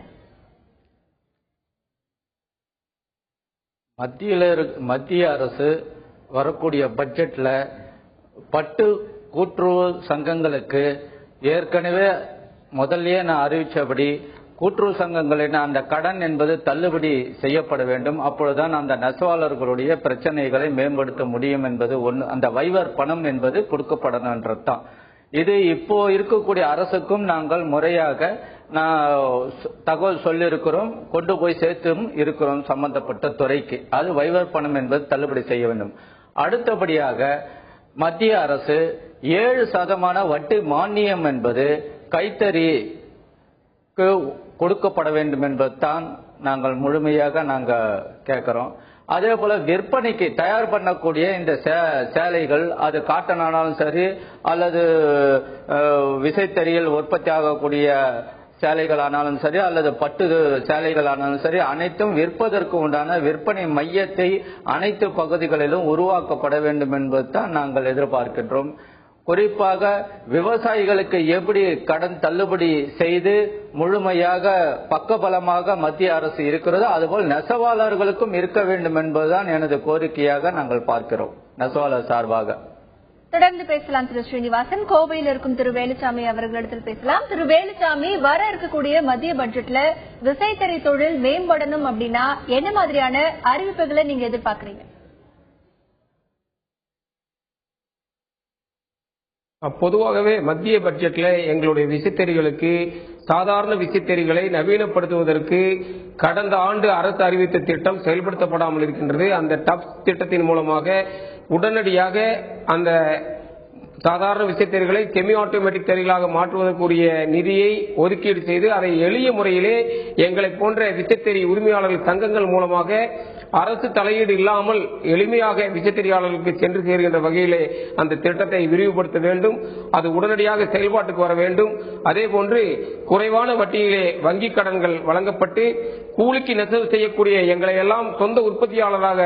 C: மத்திய அரசு வரக்கூடிய பட்ஜெட்ல பட்டு கூட்டுறவு சங்கங்களுக்கு ஏற்கனவே முதல்லயே நான் அறிவிச்சபடி கூட்டுறவு சங்கங்களின் அந்த கடன் என்பது தள்ளுபடி செய்யப்பட வேண்டும். அப்பொழுதுதான் அந்த நெசவாளர்களுடைய பிரச்சனைகளை மேம்படுத்த முடியும் என்பது ஒன்று. அந்த வைவர் பணம் என்பது கொடுக்கப்படணும்ன்றதுதான். இது இப்போ இருக்கக்கூடிய அரசுக்கும் நாங்கள் முறையாக தகவல் சொல்லியிருக்கிறோம், கொண்டு போய் சேர்த்தும் இருக்கிறோம் சம்பந்தப்பட்ட துறைக்கு. அது வைவர் பணம் என்பது தள்ளுபடி செய்ய வேண்டும். அடுத்தபடியாக மத்திய அரசு 7% வட்டி மானியம் என்பது கைத்தறிக்கு கொடுக்கப்பட வேண்டும் என்பதுதான் நாங்கள் முழுமையாக கேட்கிறோம். அதே போல விற்பனைக்கு தயார் பண்ணக்கூடிய இந்த சேலைகள், அது காட்டன் ஆனாலும் சரி அல்லது விசைத்தறியில் உற்பத்தி ஆகக்கூடிய சேலைகள் ஆனாலும் சரி அல்லது பட்டு சேலைகள் ஆனாலும் சரி, அனைத்தும் விற்பதற்கு உண்டான விற்பனை மையத்தை அனைத்து பகுதிகளிலும் உருவாக்கப்பட வேண்டும் என்பதுதான் நாங்கள் எதிர்பார்க்கின்றோம். குறிப்பாக விவசாயிகளுக்கு எப்படி கடன் தள்ளுபடி செய்து முழுமையாக பக்கபலமாக மத்திய அரசு இருக்கிறதோ அதுபோல் நெசவாளர்களுக்கும் இருக்க வேண்டும் என்பதுதான் எனது கோரிக்கையாக நாங்கள் பார்க்கிறோம் நெசவாளர் சார்பாக.
A: தொடர்ந்து பேசலாம் திரு ஸ்ரீனிவாசன். கோவையில் இருக்கும் திரு வேலுச்சாமி அவர்களிடத்தில் பேசலாம். திரு வேலுச்சாமி, வர இருக்கக்கூடிய மத்திய பட்ஜெட்ல விசைத்தறி தொழில் மேம்படணும் அப்படின்னா என்ன மாதிரியான அறிவிப்புகளை நீங்க எதிர்பார்க்கறீங்க?
D: பொதுவாகவே மத்திய பட்ஜெட்ல எங்களுடைய விசைத்தறிகளுக்கு சாதாரண விசைத்தறிகளை நவீனப்படுத்துவதற்கு கடந்த ஆண்டு அரசு அறிவித்த திட்டம் செயல்படுத்தப்படாமல் இருக்கின்றது. அந்த டப் திட்டத்தின் மூலமாக உடனடியாக அந்த சாதாரண விசைத்தறிகளை செமி ஆட்டோமேட்டிக் தறிகளாக மாற்றுவதற்குரிய நிதியை ஒதுக்கீடு செய்து அதை எளிய முறையிலே எங்களை போன்ற விசைத்தறி உரிமையாளர்கள் சங்கங்கள் மூலமாக அரசு தலையீடு இல்லாமல் எளிமையாக விசைத்தறியாளர்களுக்கு சென்று சேர்கின்ற வகையிலே அந்த திட்டத்தை விரிவுபடுத்த வேண்டும். அது உடனடியாக செயல்பாட்டுக்கு வர வேண்டும். அதே போன்று குறைவான வட்டியிலே வங்கிக் கடன்கள் வழங்கப்பட்டு கூலிக்கு நெசவு செய்யக்கூடிய எங்களை எல்லாம் சொந்த உற்பத்தியாளராக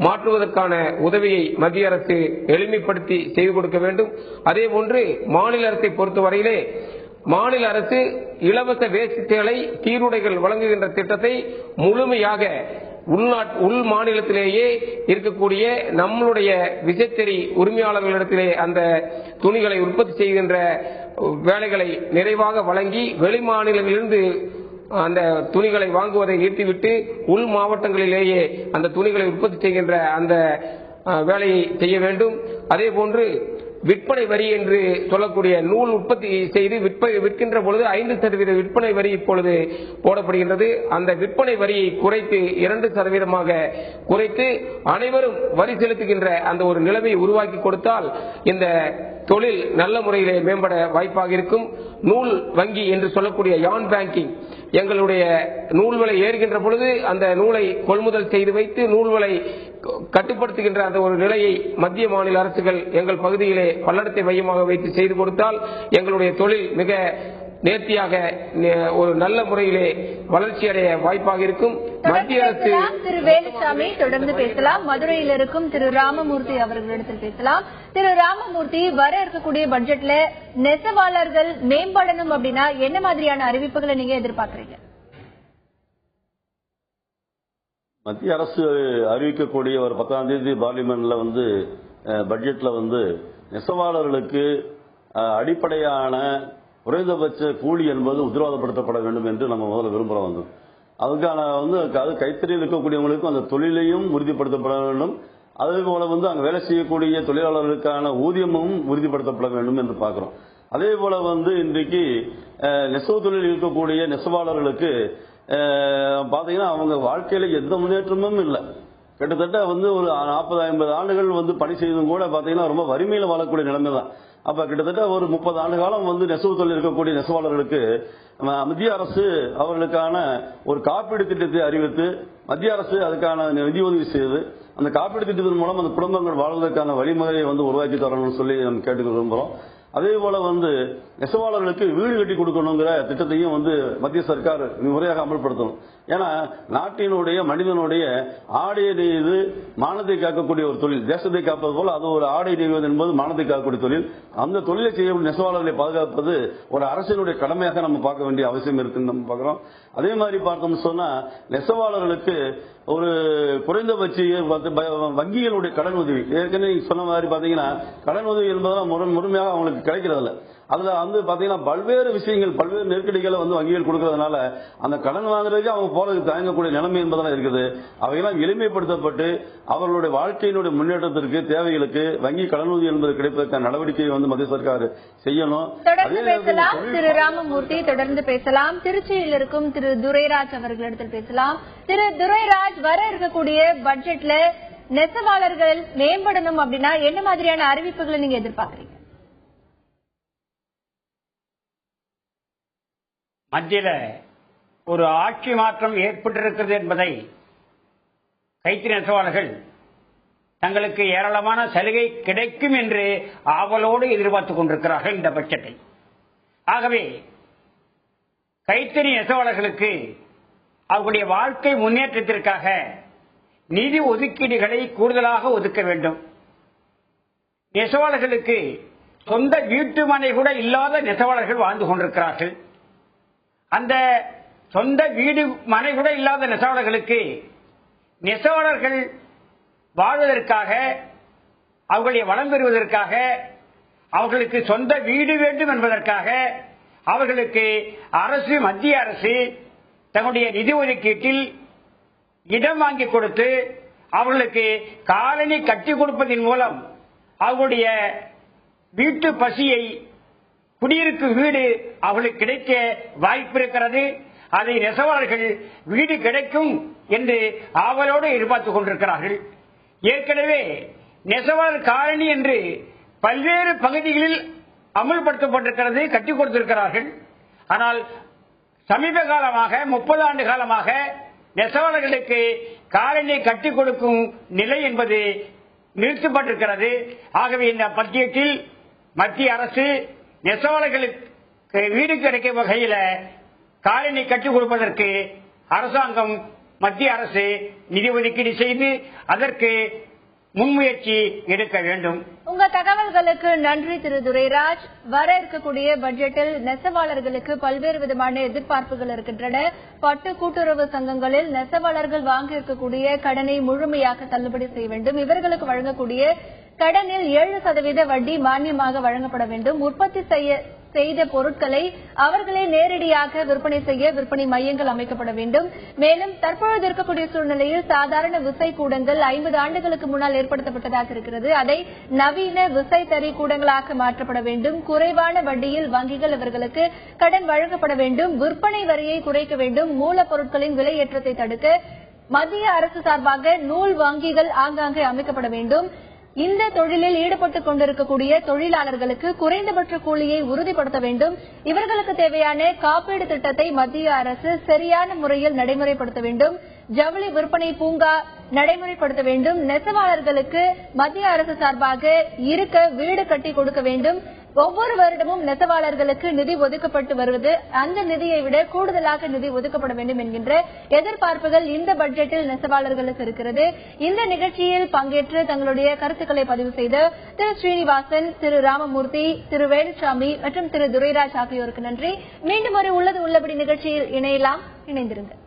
D: மாற்றுவதற்கான உதவியை மத்திய அரசு எளிமைப்படுத்தி செய்து கொடுக்க வேண்டும். அதே போன்று மாநில அரசை பொறுத்தவரையிலே மாநில அரசு இலவச வேஷ்டி சேலை சீருடைகள் வழங்குகின்ற திட்டத்தை முழுமையாக உள் மாநிலத்திலேயே இருக்கக்கூடிய நம்மளுடைய விசைத்தறி உரிமையாளர்களிடத்திலே அந்த துணிகளை உற்பத்தி செய்கின்ற வேலைகளை நிறைவாக வழங்கி வெளி மாநிலங்களிலிருந்து அந்த துணிகளை வாங்குவதை நிறுத்திவிட்டு உள் மாவட்டங்களிலேயே அந்த துணிகளை உற்பத்தி செய்கின்ற அந்த வேலையை செய்ய வேண்டும். அதே போன்று விற்பனை வரி என்று சொல்லக்கூடிய நூல் உற்பத்தி செய்து விற்கின்ற பொழுது 5% விற்பனை வரி இப்பொழுது போடப்படுகின்றது. அந்த விற்பனை வரியை குறைத்து 2% குறைத்து அனைவரும் வரி செலுத்துகின்ற அந்த ஒரு நிலைமையை உருவாக்கி கொடுத்தால் இந்த தொழில் நல்ல முறையிலே மேம்பட வாய்ப்பாக இருக்கும். நூல் வங்கி என்று சொல்லக்கூடிய யான் பேங்கிங், எங்களுடைய நூல் விலை ஏறுகின்ற பொழுது அந்த நூலை கொள்முதல் செய்து வைத்து நூல் விலை கட்டுப்படுத்துகின்ற அந்த ஒரு நிலையை மத்திய மாநில அரசுகள் எங்கள் பகுதியிலே பல்லடத்தை மையமாக வைத்து செய்து கொடுத்தால் எங்களுடைய தொழில் மிக நேர்த்தியாக ஒரு நல்ல முறையிலே வளர்ச்சி அடைய வாய்ப்பாக இருக்கும். மத்திய அரசு
A: திரு வேலுச்சாமி தொடர்ந்து பேசலாம். மதுரையில் இருக்கும் திரு ராமமூர்த்தி அவர்களிடத்தில் பேசலாம். திரு ராமமூர்த்தி, வர இருக்கக்கூடிய பட்ஜெட்ல நெசவாளர்கள் மேம்படணும் அப்படின்னா என்ன மாதிரியான அறிவிப்புகளை நீங்க எதிர்பார்க்கறீங்க?
E: மத்திய அரசு அறிவிக்கக்கூடிய ஒரு 10ஆம் தேதி பார்லிமெண்ட்ல பட்ஜெட்ல நெசவாளர்களுக்கு அடிப்படையான குறைந்தபட்ச கூலி என்பது உத்தரவாதப்படுத்தப்பட வேண்டும் என்று நம்ம முதல்ல விரும்புகிறோம். அதுக்கான அது கைத்தறியில் இருக்கக்கூடியவங்களுக்கும் அந்த தொழிலையும் உறுதிப்படுத்தப்பட வேண்டும். அதே போல அங்க வேலை செய்யக்கூடிய தொழிலாளர்களுக்கான ஊதியமும் உறுதிப்படுத்தப்பட வேண்டும் என்று பார்க்கிறோம். அதே போல இன்றைக்கு நெசவு தொழில் இருக்கக்கூடிய நெசவாளர்களுக்கு பாத்தீங்கன்னா அவங்க வாழ்க்கையில எந்த முன்னேற்றமும் இல்லை. கிட்டத்தட்ட ஒரு 40-50 ஆண்டுகள் பணி செய்தும் கூட பாத்தீங்கன்னா ரொம்ப வறுமையில வாழக்கூடிய நிலைமை தான். அப்ப கிட்டத்தட்ட ஒரு 30 ஆண்டு காலம் நெசவு தொழில் இருக்கக்கூடிய நெசவாளர்களுக்கு மத்திய அரசு அவர்களுக்கான ஒரு காப்பீடு திட்டத்தை அறிவித்து மத்திய அரசு அதுக்கான நிதி உதவி செய்து அந்த காப்பீடு திட்டத்தின் மூலம் அந்த குடும்பங்கள் வாழ்வதற்கான வழிமுறையை உருவாக்கி தரணும்னு சொல்லி நம்ம கேட்டுக்க விரும்புகிறோம். அதே போல நெசவாளர்களுக்கு வீடு கட்டி கொடுக்கணுங்கிற திட்டத்தையும் மத்திய சர்க்கார் முறையாக அமல்படுத்தணும். ஏன்னா நாட்டினுடைய மனிதனுடைய ஆடை நெய்து மானத்தை காக்கக்கூடிய ஒரு தொழில், தேசத்தை காப்பது போல அது ஒரு ஆடை நெய்வது என்பது மானத்தை காக்கக்கூடிய தொழில். அந்த தொழிலை செய்யக்கூடிய நெசவாளர்களை பாதுகாப்பது ஒரு அரசினுடைய கடமையாக நம்ம பார்க்க வேண்டிய அவசியம் இருக்குன்னு நம்ம பார்க்கிறோம். அதே மாதிரி பார்த்தோம்னு சொன்னா நெசவாளர்களுக்கு ஒரு குறைந்தபட்ச வங்கிகளுடைய கடன் உதவி, ஏற்கனவே சொன்ன மாதிரி பாத்தீங்கன்னா கடன் உதவி என்பதெல்லாம் முழுமையாக அவங்களுக்கு கிடைக்கிறதில்ல. அதுல வந்து பாத்தீங்கன்னா பல்வேறு விஷயங்கள், பல்வேறு நெருக்கடிகளை வந்து வங்கிகள் கொடுக்கறதுனால அந்த கடன் வாங்குறதுக்கு அவங்க போல தயங்கக்கூடிய நிலைமை என்பதெல்லாம் இருக்குது. அவையெல்லாம் எளிமைப்படுத்தப்பட்டு அவர்களுடைய வாழ்க்கையினுடைய முன்னேற்றத்திற்கு தேவைகளுக்கு வங்கி கடனுதவி என்பது கிடைப்பதற்கான நடவடிக்கையை வந்து மத்திய சர்க்கார் செய்யணும்.
A: திரு ராமமூர்த்தி தொடர்ந்து பேசலாம். திருச்சியில் இருக்கும் திரு துரைராஜ் அவர்களிடத்தில் பேசலாம். திரு துரைராஜ், வர இருக்கக்கூடிய பட்ஜெட்ல நெசவாளர்கள் மேம்படணும் அப்படின்னா என்ன மாதிரியான அறிவிப்புகளை நீங்க எதிர்பார்க்கறீங்க?
F: மத்தியில ஒரு ஆட்சி மாற்றம் ஏற்பட்டிருக்கிறது என்பதை கைத்தறி நெசவாளர்கள் தங்களுக்கு ஏராளமான சலுகை கிடைக்கும் என்று ஆவலோடு எதிர்பார்த்துக் கொண்டிருக்கிறார்கள் இந்த பட்ஜெட்டை. ஆகவே கைத்தறி நெசவாளர்களுக்கு அவர்களுடைய வாழ்க்கை முன்னேற்றத்திற்காக நிதி ஒதுக்கீடுகளை கூடுதலாக ஒதுக்க வேண்டும். நெசவாளர்களுக்கு சொந்த வீட்டு மனை கூட இல்லாத நெசவாளர்கள் வாழ்ந்து கொண்டிருக்கிறார்கள். அந்த சொந்த வீடு மனை கூட இல்லாத நெசவாளர்களுக்கு நெசவாளர்கள் வாழ்வதற்காக, அவர்களுடைய வளம் பெறுவதற்காக, அவர்களுக்கு சொந்த வீடு வேண்டும் என்பதற்காக அவர்களுக்கு அரசு, மத்திய அரசு தங்களுடைய நிதி ஒதுக்கீட்டில் இடம் வாங்கி கொடுத்து அவர்களுக்கு காலனி கட்டி கொடுப்பதன் மூலம் அவர்களுடைய வீட்டு பசியை, குடியிருக்கும் வீடு அவர்களுக்கு கிடைக்க வாய்ப்பு இருக்கிறது. அதை நெசவாளர்கள் வீடு கிடைக்கும் என்று ஆவலோடு எதிர்பார்த்துக் கொண்டிருக்கிறார்கள். ஏற்கனவே நெசவாளர் காலனி என்று பல்வேறு பகுதிகளில் அமல்படுத்தப்பட்டிருக்கிறது, கட்டிக் கொடுத்திருக்கிறார்கள். ஆனால் சமீப காலமாக 30 ஆண்டு காலமாக நெசவாளர்களுக்கு காலனி கட்டிக் கொடுக்கும் நிலை என்பது நிறுத்தப்பட்டிருக்கிறது. ஆகவே இந்த பட்ஜெட்டில் மத்திய அரசு நெசவாளர்களுக்கு வீடு கிடைக்கும் வகையில் காலனி கட்டிக் கொடுப்பதற்கு அரசாங்கம், மத்திய அரசு நிதி ஒதுக்கீடு செய்து அதற்கு முன்முயற்சி எடுக்க வேண்டும்.
A: உங்க தகவல்களுக்கு நன்றி திரு துரைராஜ். வர இருக்கக்கூடிய பட்ஜெட்டில் நெசவாளர்களுக்கு பல்வேறு விதமான எதிர்பார்ப்புகள் இருக்கின்றன. பட்டு கூட்டுறவு சங்கங்களில் நெசவாளர்கள் வாங்கி இருக்கக்கூடிய கடனை முழுமையாக தள்ளுபடி செய்ய வேண்டும். இவர்களுக்கு வழங்கக்கூடிய கடனில் 7% வட்டி மானியமாக வழங்கப்பட வேண்டும். உற்பத்தி செய்த பொருட்களை அவர்களே நேரடியாக விற்பனை செய்ய விற்பனை மையங்கள் அமைக்கப்பட வேண்டும். மேலும் தற்பொழுது இருக்கக்கூடிய சூழ்நிலையில் சாதாரண விசை கூடங்கள் 50 ஆண்டுகளுக்கு முன்னால் ஏற்படுத்தப்பட்டதாக இருக்கிறது. அதை நவீன விசை தறி கூடங்களாக மாற்றப்பட வேண்டும். குறைவான வட்டியில் வங்கிகள் இவர்களுக்கு கடன் வழங்கப்பட வேண்டும். விற்பனை வரியை குறைக்க வேண்டும். மூலப்பொருட்களின் விலையேற்றத்தை தடுக்க மத்திய அரசு சார்பாக நூல் வங்கிகள் ஆங்காங்கே அமைக்கப்பட வேண்டும். இந்த தொழிலில் ஈடுபட்டுக் கொண்டிருக்கக்கூடிய தொழிலாளர்களுக்கு குறைந்தபட்ச கூலியை உறுதிப்படுத்த வேண்டும். இவர்களுக்கு தேவையான காப்பீடு திட்டத்தை மத்திய அரசு சரியான முறையில் நடைமுறைப்படுத்த வேண்டும். ஜவுளி விற்பனை பூங்கா நடைமுறைப்படுத்த வேண்டும். நெசவாளர்களுக்கு மத்திய அரசு சார்பாக இருக்க வீடு கட்டி கொடுக்க வேண்டும். ஒவ்வொரு வருடமும் நெசவாளர்களுக்கு நிதி ஒதுக்கப்பட்டு வருவது, அந்த நிதியை விட கூடுதலாக நிதி ஒதுக்கப்பட வேண்டும் என்கின்ற எதிர்பார்ப்புகள் இந்த பட்ஜெட்டில் நெசவாளர்களுக்கு இருக்கிறது. இந்த நிகழ்ச்சியில் பங்கேற்று தங்களுடைய கருத்துக்களை பதிவு செய்த திரு ஸ்ரீனிவாசன், திரு ராமமூர்த்தி, திரு வேலுசாமி மற்றும் திரு துரைராஜ் ஆகியோருக்கு நன்றி. மீண்டும் ஒரு உள்ளது உள்ளபடி நிகழ்ச்சியில் இணையலாம். இணைந்திருங்கள்.